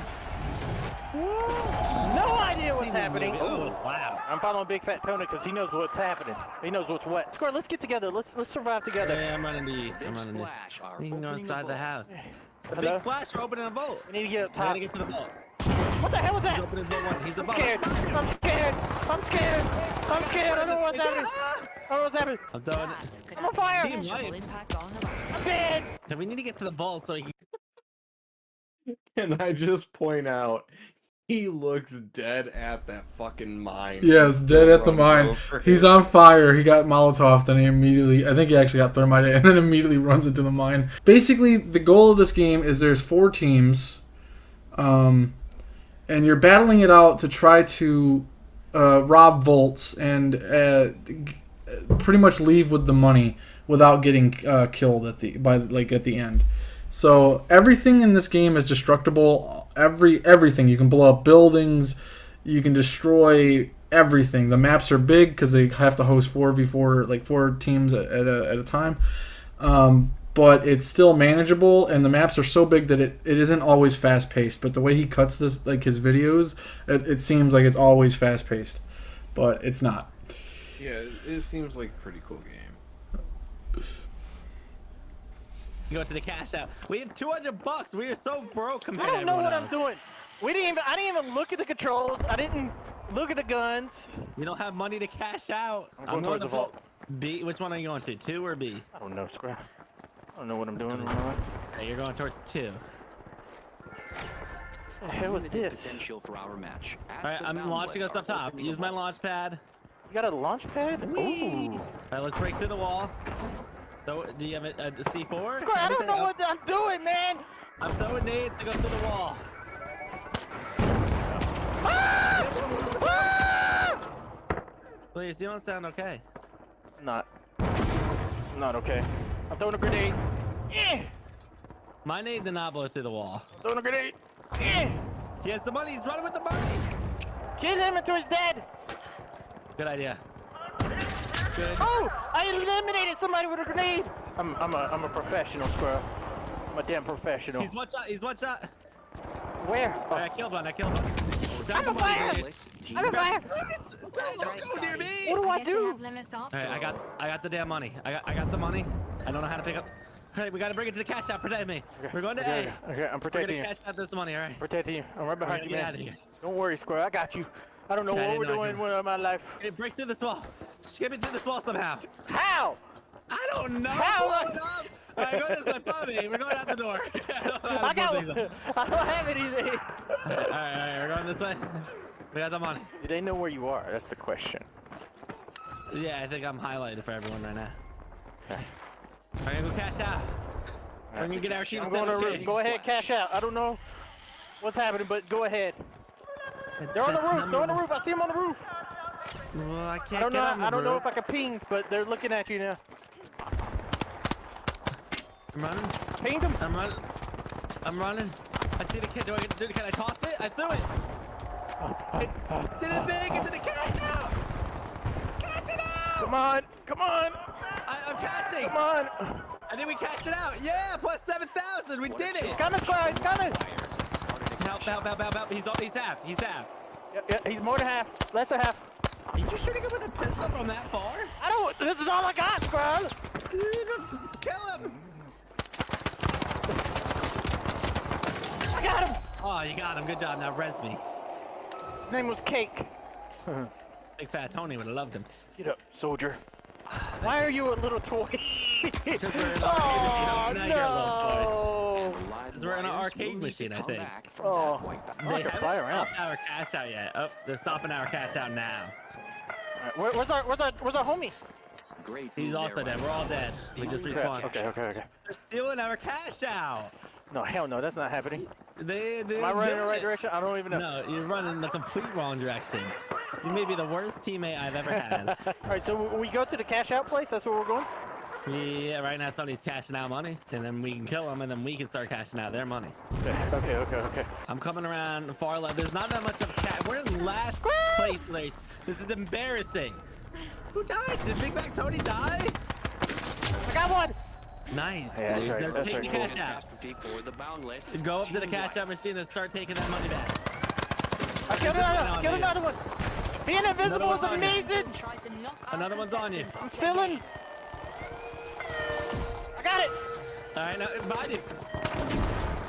No idea what's happening. Oh, wow. I'm following Big Fat Tony because he knows what's happening. He knows what's what. Score, let's get together. Let's survive together. Hey, I'm running the. You can go inside the house. Hello? Big Splash, we're opening a vault. We need to get up We top. gotta get to the vault. What the hell was He's that? opening vault 1. He's I'm above. scared. I'm scared. I'm scared. I'm scared. I don't know what's happening. I don't know what's happening. I'm throwing it. I'm on fire. Team White. I'm dead. So we need to get to the vault so he can. Can I just point out, he looks dead at that fucking mine. Yes, dead at the Run mine. over He's him. on fire. He got Molotov, then he immediately, I think he actually got thermite, and then immediately runs into the mine. Basically, the goal of this game is there's 4 teams, and you're battling it out to try to rob vaults and pretty much leave with the money without getting killed at the end. So everything in this game is destructible. Everything. You can blow up buildings. You can destroy everything. The maps are big because they have to host 4v4, like 4 teams at a time. But it's still manageable, and the maps are so big that it isn't always fast paced. But the way he cuts this, like his videos, it seems like it's always fast paced, but it's not. Yeah, it seems like a pretty cool game. Go to the cash out. We have $200. We are so broke I compared to don't know everyone what else. I'm doing. I didn't even look at the controls. I didn't look at the guns. You don't have money to cash out. I'm going towards the vault. B. Which one are you going to? 2 or B? I don't know, Scrap. I don't know what I'm doing. Okay, you're going towards 2. What the hell is this? Potential for our match. Alright, I'm launching us up top. Use my launch pad. You got a launch pad? Ooh. Alright, let's break through the wall. So, do you have a C4? Scrap, I don't know what I'm doing, man. I'm throwing nades to go through the wall. Please, you don't sound okay. I'm not okay. I'm throwing a grenade. My nade did not blow through the wall. Throwing a grenade. He has the money. He's running with the money. Kill him until he's dead. Good idea. Good. Oh, I eliminated somebody with a grenade. I'm a professional, Squirrel. I'm a damn professional. He's one shot. He's one shot. Where? All right, I killed one. I killed one. I'm a fire. I'm a fire. Don't go near me. What do I guess do? they have limits off. All right, I got the damn money. I got the money. I don't know how to pick up. All right, we gotta bring it to the cash out. Protect me. We're going to A. Okay, I'm We're protecting gonna you. cash out this money. All right. Protecting you. I'm right We're behind gonna you, get man. out of here. Don't worry, Squirrel. I got you. I don't know Okay, I what we're didn't know I doing could. with my life. Okay, break through this wall. Just get me through this wall somehow. How? I don't know. How? Blow it up. All right, go this way. Follow me. We're going out the door. I don't have anything. All right, we're going this way. We got the money. Do they know where you are? That's the question. Yeah, I think I'm highlighted for everyone right now. Okay. All right, go cash out. We're gonna get our team I'm going to 7K. go ahead, cash out. I don't know what's happening, but go ahead. They're on the roof. They're on the roof. I see them on the roof. Well, I can't I don't get know. on the I don't know roof. if I can ping, but they're looking at you now. I'm running. I pinged them. I'm running. I'm running. I see the kid. Can I toss it? I threw it. It didn't make it to the cash out. Cash it out. Come on. Come on. I'm cashing. Come on. I think we cashed it out. Yeah, plus 7,000. We did it. Coming, Squire. He's coming. Help. He's half. Yeah, he's more than half. Less than half. Are you shooting him with a pistol from that far? I don't. This is all I got, bro. Kill him! I got him. Oh, you got him. Good job. Now res me. His name was Cake. Big fat Tony would have loved him. Get up, soldier. Why are you a little toy? Because we're in an Oh, arcade machine. Now you're a little toy. no. Because we're in an arcade machine, I think. Oh, They I can fly haven't around. stopped our cash out yet. Oh, they're stopping our cash out now. Alright, where's our homie? He's also dead. We're all dead. We just respawned. Okay. They're stealing our cash out. No, hell no, that's not happening. They Am I running in the did right it. direction? I don't even know. No, you're running the complete wrong direction. You may be the worst teammate I've ever had. Alright, so we go to the cash out place? That's where we're going? Yeah, right now somebody's cashing out money, and then we can kill them, and then we can start cashing out their money. Okay. I'm coming around far left. There's not that much of cash. We're in last place. This is embarrassing. Who died? Did Big Back Tony die? I got one! Nice. Yeah, that's right, Now that's take right. the cash out. Go up to the cash out machine and start taking that money back. I killed another one! Being invisible is one's on you. amazing! Another one's on you. I'm stealing! I got it! All right, now behind you.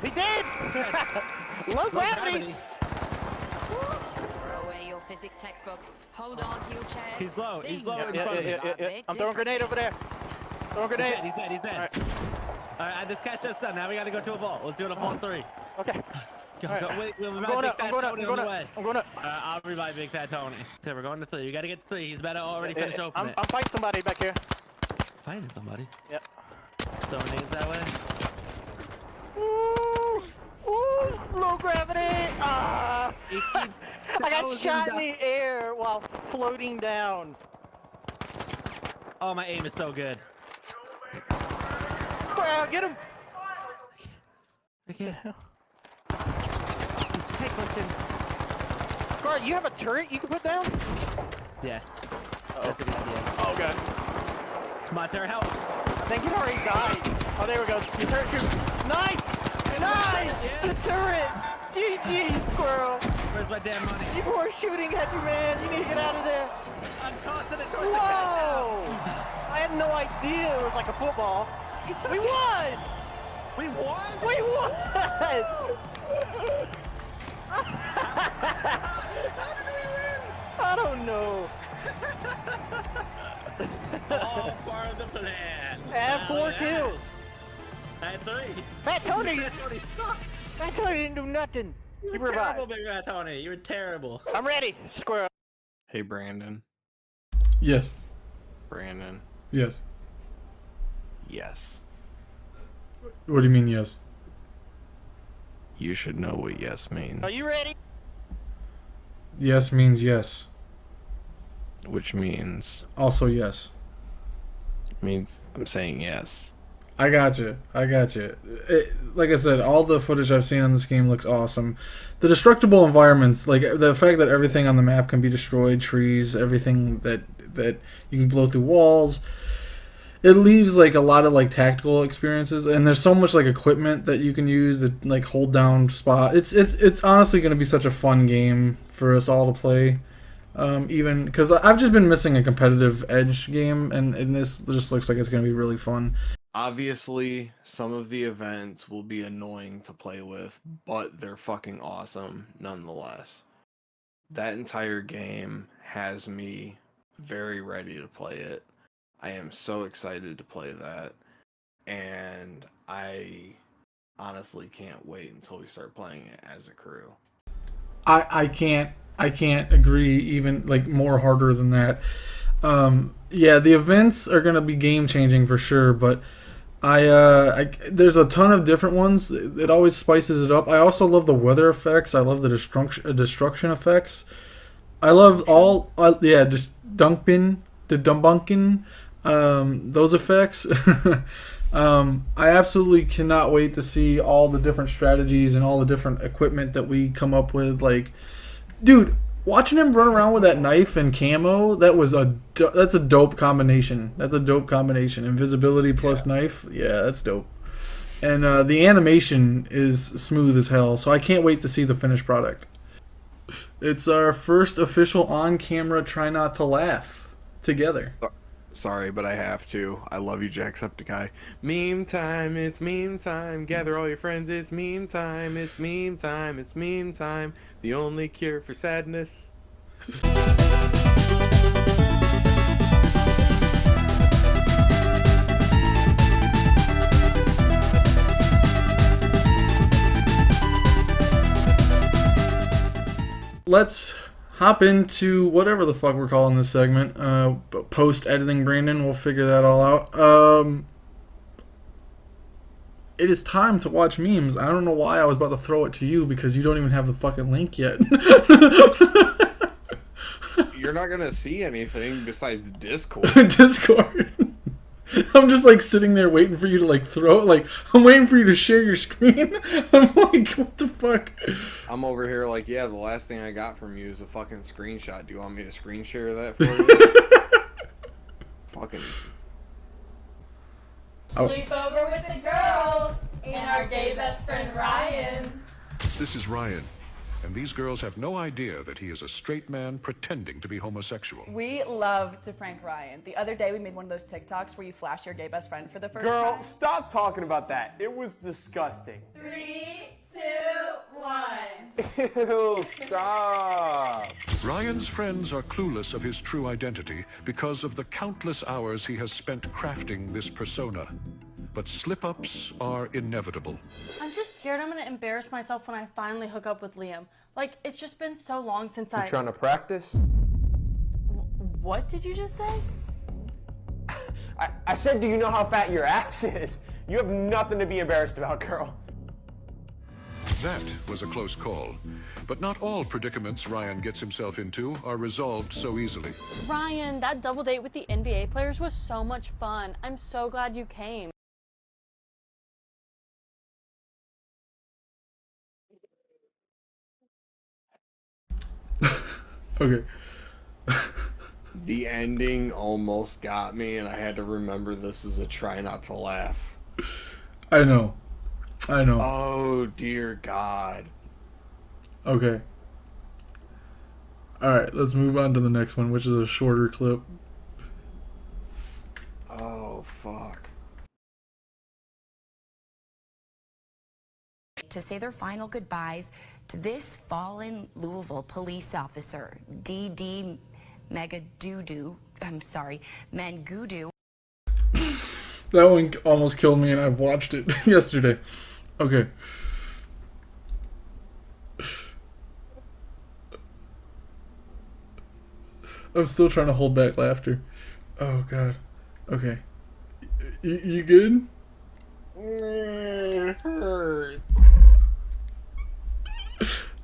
He did! Low gravity! Throw away your physics textbooks. Hold on to your chair. He's low. He's low in Yeah. front of me. I'm throwing a grenade over there. Throwing a grenade. He's dead. All right, this cash out's done. Now we gotta go to a vault. Let's do it a vault 3. Okay. Go, All right. go. Wait, we'll I'm revive going Big up, Fat I'm going up, Tony I'm on going the up, way. I'm going up. I'll revive Big Fat Tony. Okay, we're going to 3. You gotta get 3. He's better already finish opening it. I'm fighting somebody back here. Fighting somebody. Yep. Throwing names that way. Ooh, low gravity! Ah! I got 18,000 shot in the air while floating down. Oh, my aim is so good. Well, get him! Okay. Hey, question. Bro, you have a turret you can put down? Yes. That's a good idea. Oh, God. Come on, Terry, help. I think he already died. Oh, there we go. The turret shoots. Nice! Nice! Yeah. The turret! GG, squirrel! Where's my damn money? People are shooting at you, man. You need to get out of there. I'm tossing it towards the cash out. Whoa! I had no idea it was like a football. We won! We won? We won! I don't know. All part of the plan. I had 4 Yeah. kills. I had 3. Fat Tony! Fat Tony sucked. Fat Tony didn't do nothing. You He were terrible, revived. Big Fat Tony. You were terrible. I'm ready. Squirrel. Hey, Brandon. Yes. Brandon. Yes. Yes. What do you mean, yes? You should know what yes means. Are you ready? Yes means yes. Which means Also yes. I'm saying yes. I got you. Like I said, all the footage I've seen on this game looks awesome. The destructible environments, like the fact that everything on the map can be destroyed, trees, everything that you can blow through walls. It leaves like a lot of like tactical experiences, and there's so much like equipment that you can use that like hold down spot. It's honestly going to be such a fun game for us all to play. Even because I've just been missing a competitive edge game, and this just looks like it's going to be really fun. Obviously, some of the events will be annoying to play with, but they're fucking awesome nonetheless. That entire game has me very ready to play it. I am so excited to play that, and I honestly can't wait until we start playing it as a crew. I can't agree even like more harder than that. Yeah, the events are gonna be game changing for sure, but there's a ton of different ones. It always spices it up. I also love the weather effects. I love the destruction effects. I love just debunking those effects. I absolutely cannot wait to see all the different strategies and all the different equipment that we come up with. Like, dude, watching him run around with that knife and camo, that's a dope combination. Invisibility plus knife, yeah, that's dope. And the animation is smooth as hell, so I can't wait to see the finished product. It's our first official on-camera try not to laugh together. Sorry, but I have to. I love you, Jacksepticeye. Meme time, it's meme time. Gather all your friends, it's meme time. It's meme time, it's meme time. The only cure for sadness. Let's hop into whatever the fuck we're calling this segment. Post-editing Brandon, we'll figure that all out. It is time to watch memes. I don't know why I was about to throw it to you because you don't even have the fucking link yet. You're not gonna see anything besides Discord. Discord. I'm just like sitting there waiting for you to like throw it. Like, I'm waiting for you to share your screen. I'm like, what the fuck? I'm over here like, yeah, the last thing I got from you is a fucking screenshot. Do you want me to screen share that for you? Fucking. Sleep over with the girls and our gay best friend Ryan. This is Ryan, and these girls have no idea that he is a straight man pretending to be homosexual. We love to prank Ryan. The other day we made one of those TikToks where you flash your gay best friend for the first Girl, time. stop talking about that. It was disgusting. 3, 2, 1. Ew, stop. Ryan's friends are clueless of his true identity because of the countless hours he has spent crafting this persona. But slip-ups are inevitable. I'm just scared I'm gonna embarrass myself when I finally hook up with Liam. Like, it's just been so long since You trying to practice? What did you just say? I said, do you know how fat your ass is? You have nothing to be embarrassed about, girl. That was a close call. But not all predicaments Ryan gets himself into are resolved so easily. Ryan, that double date with the NBA players was so much fun. I'm so glad you came. Okay. The ending almost got me, and I had to remember this is a try not to laugh. I know. Oh, dear God. Okay. Alright, let's move on to the next one, which is a shorter clip. Oh, fuck. To say their final goodbyes to this fallen Louisville police officer, D.D. Mangudu. That one almost killed me, and I've watched it yesterday. Okay. I'm still trying to hold back laughter. Oh, God. Okay. You good? It hurts.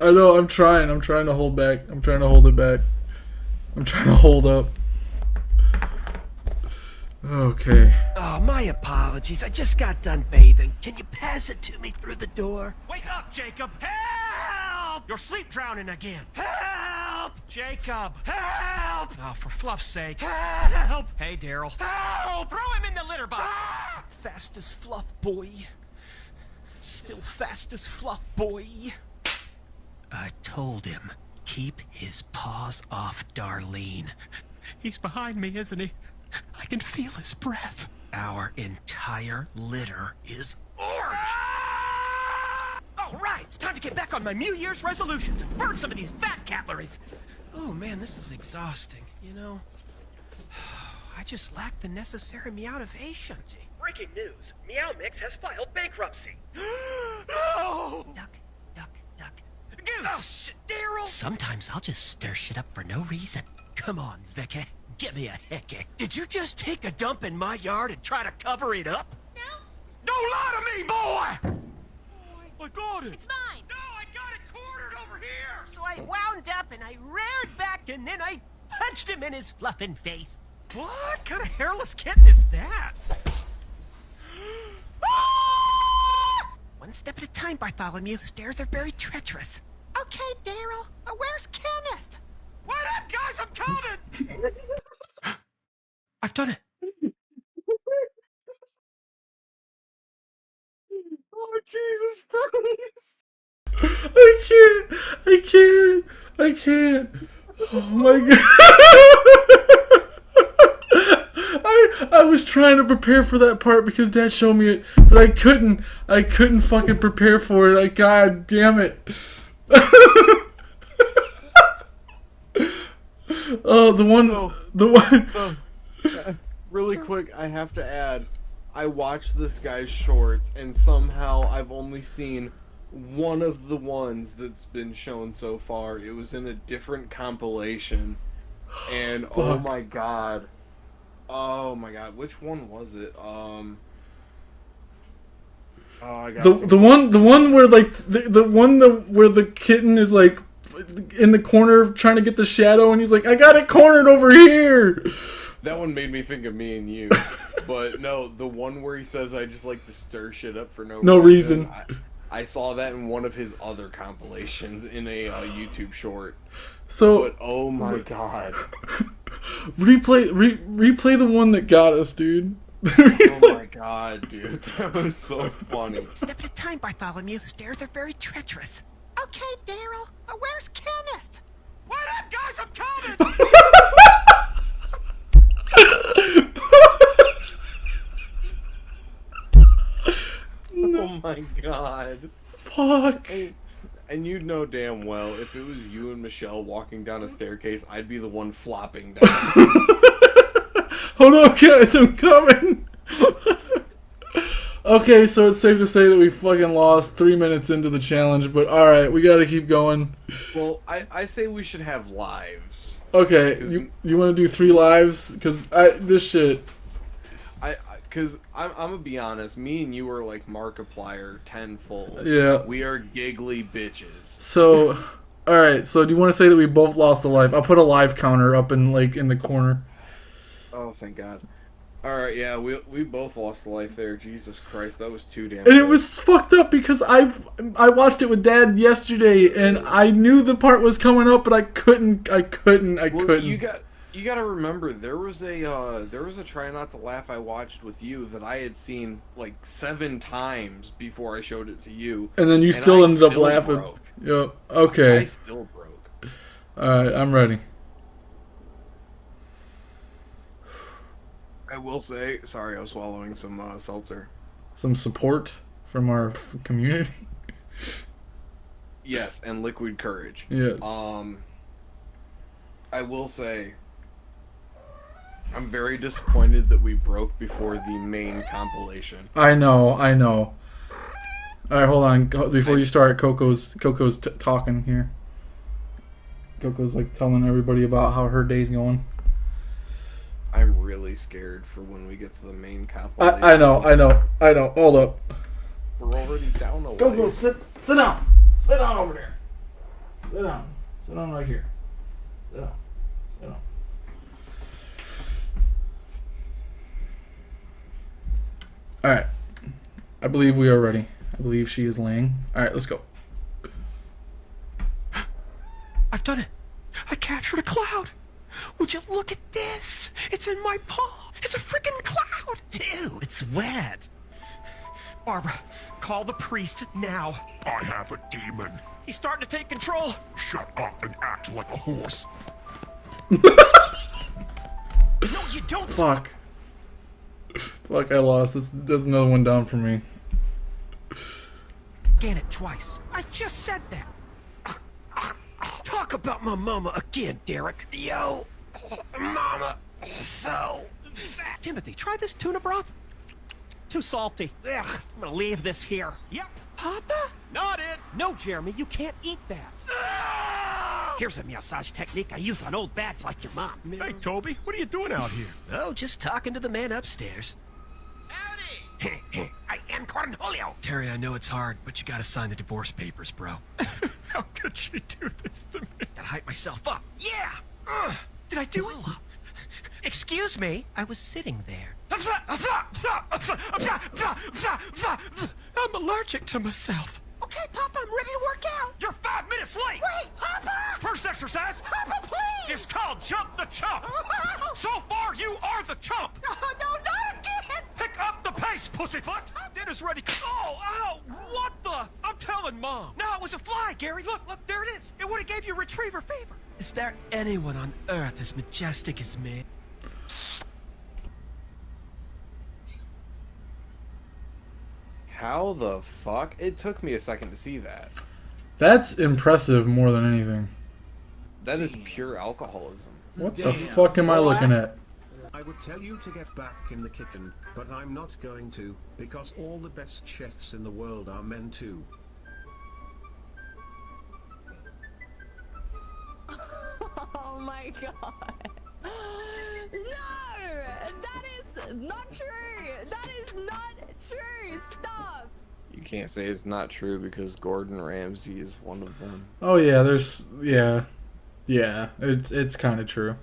I know, I'm trying to hold back. I'm trying to hold it back. I'm trying to hold up. Okay. Oh, my apologies. I just got done bathing. Can you pass it to me through the door? Wake up, Jacob! Help! You're sleep drowning again. Help! Jacob! Help! Oh, for fluff's sake. Help! Hey, Daryl. Help! Throw him in the litter box! Fast as fluff, boy. Still fast as fluff, boy. I told him, keep his paws off Darlene. He's behind me, isn't he? I can feel his breath. Our entire litter is orange. All right, it's time to get back on my New Year's resolutions and burn some of these fat calories. Oh man, this is exhausting, you know? I just lack the necessary meowtivation. Breaking news, Meow Mix has filed bankruptcy. No! Duck, duck, duck. Goose! Oh, shit, Daryl! Sometimes I'll just stir shit up for no reason. Come on, Vicky. Give me a hickey. Did you just take a dump in my yard and try to cover it up? No. Don't lie to me, boy! I got it. It's mine. No, I got it cornered over here. So I wound up and I reared back and then I punched him in his fluffin' face. What kind of hairless kitten is that? One step at a time, Bartholomew. Stairs are very treacherous. Okay, Daryl. Where's Kenneth? Wait up, guys! I'm coming! I've done it. Oh, Jesus Christ. I can't. Oh my god. I was trying to prepare for that part because Dad showed me it, but I couldn't fucking prepare for it. Like, god damn it. Oh, the one. So, really quick, I have to add, I watched this guy's shorts, and somehow I've only seen one of the ones that's been shown so far. It was in a different compilation, and oh my god, which one was it? The one where like where the kitten is like in the corner trying to get the shadow, and he's like, I got it cornered over here. That one made me think of me and you. But no, the one where he says I just like to stir shit up for no reason. I saw that in one of his other compilations in a YouTube short. So, but oh my god. Replay the one that got us, dude. Oh my god, dude. That was so funny. Step at a time, Bartholomew. Stairs are very treacherous. Okay, Daryl. Where's Kenneth? Wait up, guys! I'm coming! Oh my god. Fuck. And you'd know damn well, if it was you and Michelle walking down a staircase, I'd be the one flopping down. Hold on, guys, I'm coming. Okay, so it's safe to say that we fucking lost 3 minutes into the challenge, but alright, we gotta keep going. Well, I say we should have lives. Okay, you want to do 3 lives? Because this shit... Because I'm gonna be honest, me and you are like Markiplier tenfold. Yeah. We are giggly bitches. So, alright, so do you want to say that we both lost a life? I'll put a life counter up in the corner. Oh, thank God. Alright, yeah, we both lost a life there. Jesus Christ, that was too damn And it was fucked up because I watched it with Dad yesterday and I knew the part was coming up, but I couldn't. You gotta remember, there was a Try Not to Laugh I watched with you that I had seen like 7 times before I showed it to you. And then you still ended up laughing. Broke. Yep. Okay. I still broke. Alright, I'm ready. I will say, sorry, I was swallowing some seltzer. Some support from our community. Yes, and liquid courage. Yes. I will say, I'm very disappointed that we broke before the main compilation. I know. Alright, hold on. Before you start, Coco's talking here. Coco's like telling everybody about how her day's going. I'm really scared for when we get to the main compilation. I know. Hold up. We're already down a life. Go, sit down. Sit down over there. Sit down. Sit down right here. Sit down. Alright. I believe we are ready. I believe she is laying. Alright, let's go. I've done it. I captured a cloud. Would you look at this? It's in my paw. It's a freaking cloud. Ew, it's wet. Barbara, call the priest now. I have a demon. He's starting to take control. Shut up and act like a horse. No, you don't. Fuck, I lost. There's another one down for me. Scan it twice. I just said that. Talk about my mama again, Derek. Yo, mama, so fat. Timothy, try this tuna broth. Too salty. Ugh, I'm gonna leave this here. Yep. Papa? Not it. No, Jeremy, you can't eat that. Here's a massage technique I use on old bats like your mom. Hey, Toby, what are you doing out here? Oh, just talking to the man upstairs. Howdy! I am Cornholio. Terry, I know it's hard, but you gotta sign the divorce papers, bro. How could she do this to me? Gotta hype myself up. Yeah! Did I do it? Excuse me, I was sitting there. I'm allergic to myself. Okay, Papa, I'm ready to work out. You're 5 minutes late! Wait, Papa! First exercise Papa, please! is called Jump the Chump. So far, you are the chump. No, not again! Pick up the pace, pussyfoot! Dinner's ready. Oh, ow! What the? I'm telling Mom. No, it was a fly, Gary. Look, there it is. It would have gave you retriever fever. Is there anyone on Earth as majestic as me? How the fuck? It took me a second to see that. That's impressive more than anything. That is pure alcoholism. What the fuck am I looking at? I would tell you to get back in the kitchen, but I'm not going to, because all the best chefs in the world are men too. Oh my god. No! That is not true! That is not true! Stop! You can't say it's not true because Gordon Ramsay is one of them. Oh yeah, there's yeah, it's kind of true.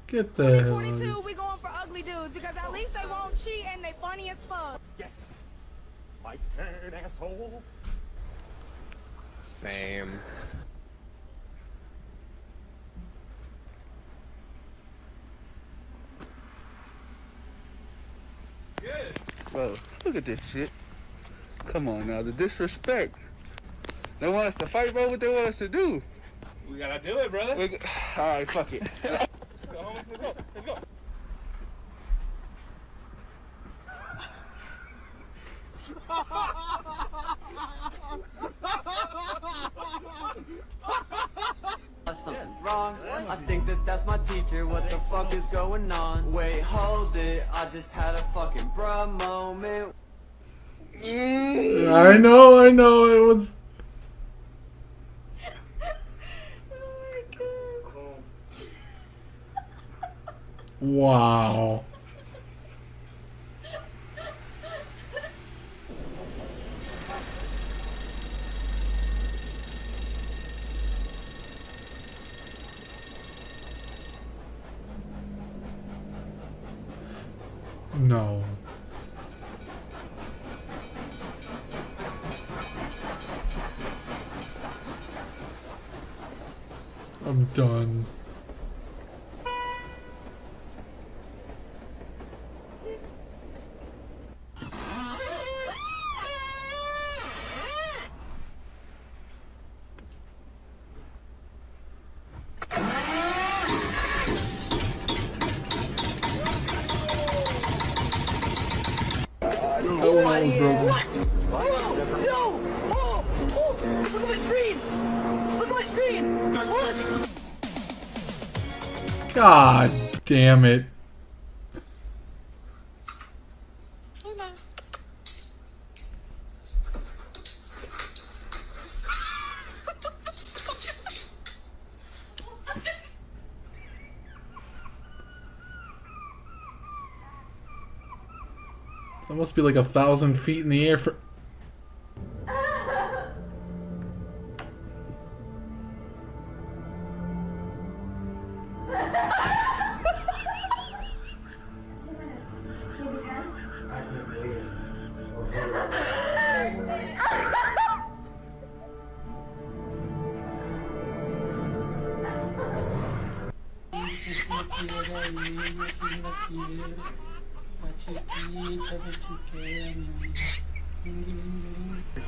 Get the hell out of here. 2022, we going for ugly dudes because at least they won't cheat and they funny as fuck. Yes. My turn, asshole. Same. Bro, look at this shit. Come on now, the disrespect. They want us to fight, bro. What they want us to do? We gotta do it, brother. Alright, fuck it. Let's go. Let's go. Something's wrong. I think that's my teacher. What the fuck is going on? Wait, hold it. I just had a fucking bruh moment. I know, it was. Wow. No. I'm done. Oh, I was broken. What? Oh, no! Oh, oh, look at my screen! Look at my screen! Look! God damn it. That must be like 1,000 feet in the air for.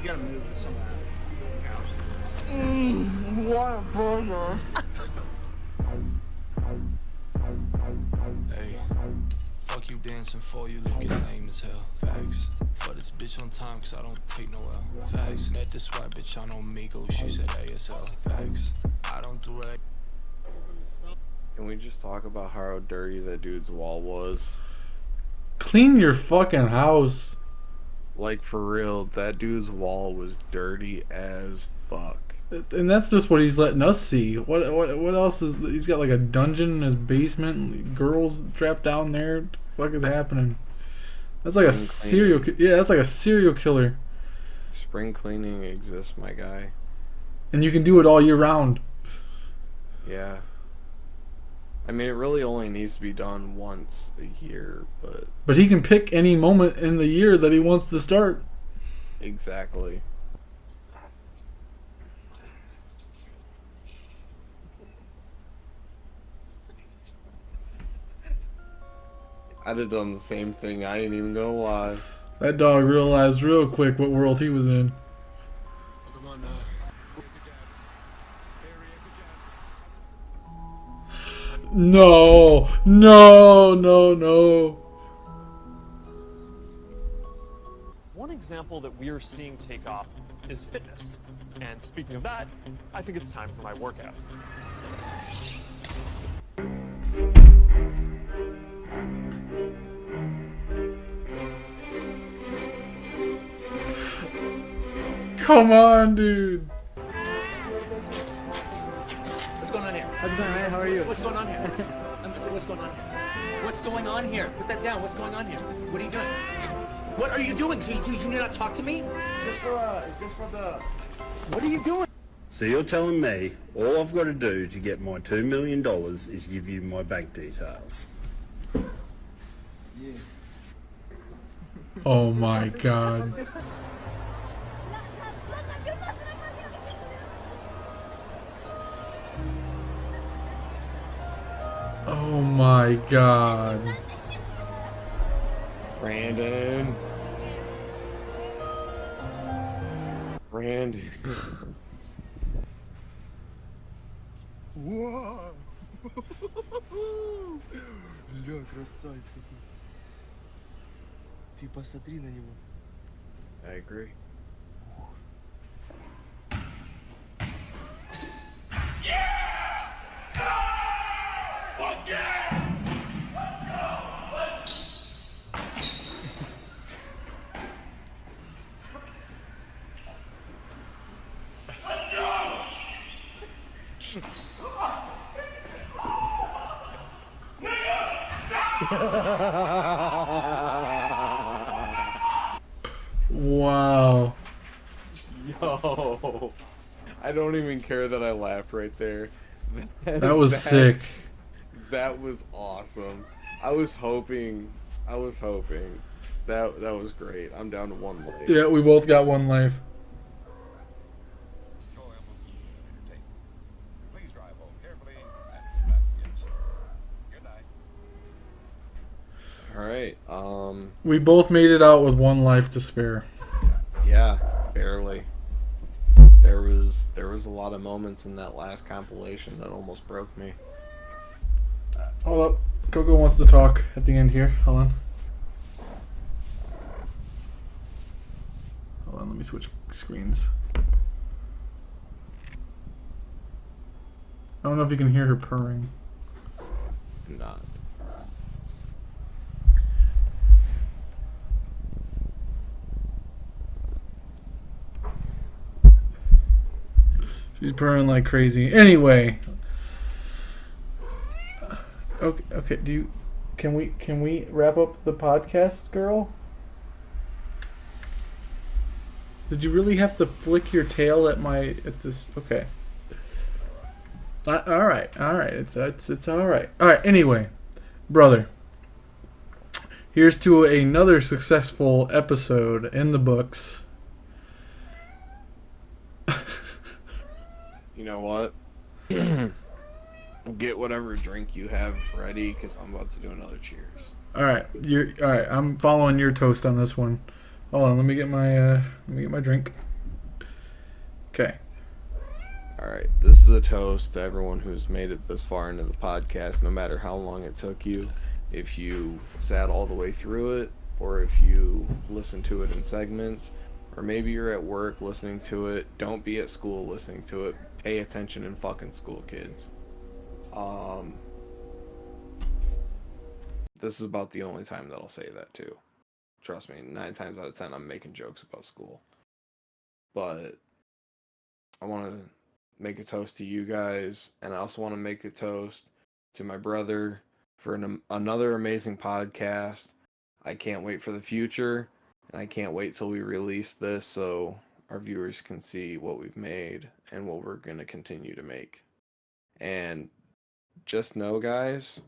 You gotta move some of that. What a burger. Hey, fuck you dancing for, you looking lame as hell. Facts. For this bitch on time, cause I don't take no L. Facts. Met this white bitch on Omegle, she said ASL. Facts. I don't do it. Can we just talk about how dirty that dude's wall was? Clean your fucking house. Like, for real, that dude's wall was dirty as fuck. And that's just what he's letting us see. What else is... He's got like a dungeon in his basement. Girls trapped down there. What the fuck is happening? That's like a serial... Yeah, that's like a serial killer. Spring cleaning exists, my guy. And you can do it all year round. Yeah. I mean, it really only needs to be done once a year, but... But he can pick any moment in the year that he wants to start. Exactly. I'd have done the same thing. I ain't even gonna lie. That dog realized real quick what world he was in. Come on now. No, no, no, no. One example that we're seeing take off is fitness. And speaking of that, I think it's time for my workout. Come on, dude. What's going on here? How's it going, man? How are you? What's going on here? What's going on here? What's going on here? Put that down. What's going on here? What are you doing? What are you doing? Do you not talk to me? Just for the... What are you doing? So you're telling me all I've got to do to get my $2 million is give you my bank details? Yeah. Oh my god. Oh my god. Brandon. Brandon. Wow. Ля, красавец какой. Ты посмотри на него. I agree. Wow. Yo. I don't even care that I laughed right there. That was sick. That was awesome. I was hoping. That was great. I'm down to 1 life. Yeah, we both got 1 life. Alright, We both made it out with 1 life to spare. yeah, barely. There was a lot of moments in that last compilation that almost broke me. Hold up. Coco wants to talk at the end here. Hold on. Hold on, let me switch screens. I don't know if you can hear her purring. Not. She's purring like crazy. Anyway. Okay, can we wrap up the podcast, girl? Did you really have to flick your tail at this? Okay. All right. It's all right. All right. Anyway, brother. Here's to another successful episode in the books. You know what? Get whatever drink you have ready, because I'm about to do another cheers. All right. I'm following your toast on this one. Hold on. Let me get my drink. Okay. All right. This is a toast to everyone who's made it this far into the podcast, no matter how long it took you. If you sat all the way through it, or if you listened to it in segments, or maybe you're at work listening to it. Don't be at school listening to it. Pay attention in fucking school, kids. This is about the only time that I'll say that too. Trust me, 9 times out of 10 I'm making jokes about school. But I want to make a toast to you guys, and I also want to make a toast to my brother for another amazing podcast. I can't wait for the future, and I can't wait till we release this so our viewers can see what we've made and what we're going to continue to make. And just know, guys,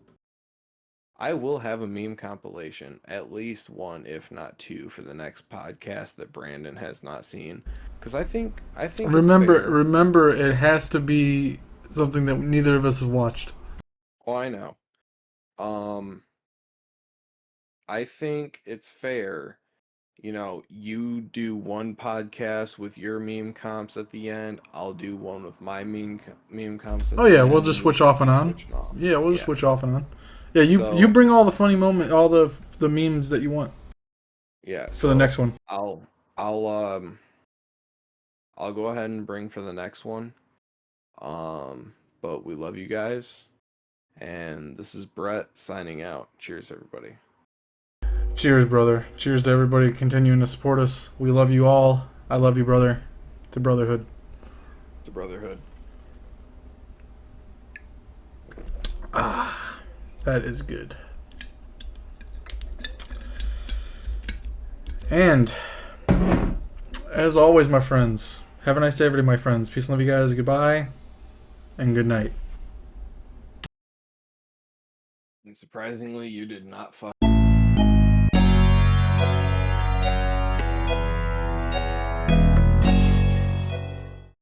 I will have a meme compilation, at least 1, if not 2, for the next podcast that Brandon has not seen. Because I think remember, it has to be something that neither of us have watched. Oh, I know. I think it's fair. You know, you do one podcast with your meme comps at the end. I'll do one with my meme comps at Oh the yeah, end. we'll just switch off and on. Yeah, we'll just switch off and on. Yeah, you bring all the funny moment, all the memes that you want. Yeah. For the next one. I'll go ahead and bring for the next one. But we love you guys. And this is Brett signing out. Cheers, everybody. Cheers, brother. Cheers to everybody continuing to support us. We love you all. I love you, brother. To brotherhood. To brotherhood. Ah, that is good. And as always, my friends, have a nice day, everybody, my friends. Peace and love, you guys. Goodbye and good night. And surprisingly, you did not fuck.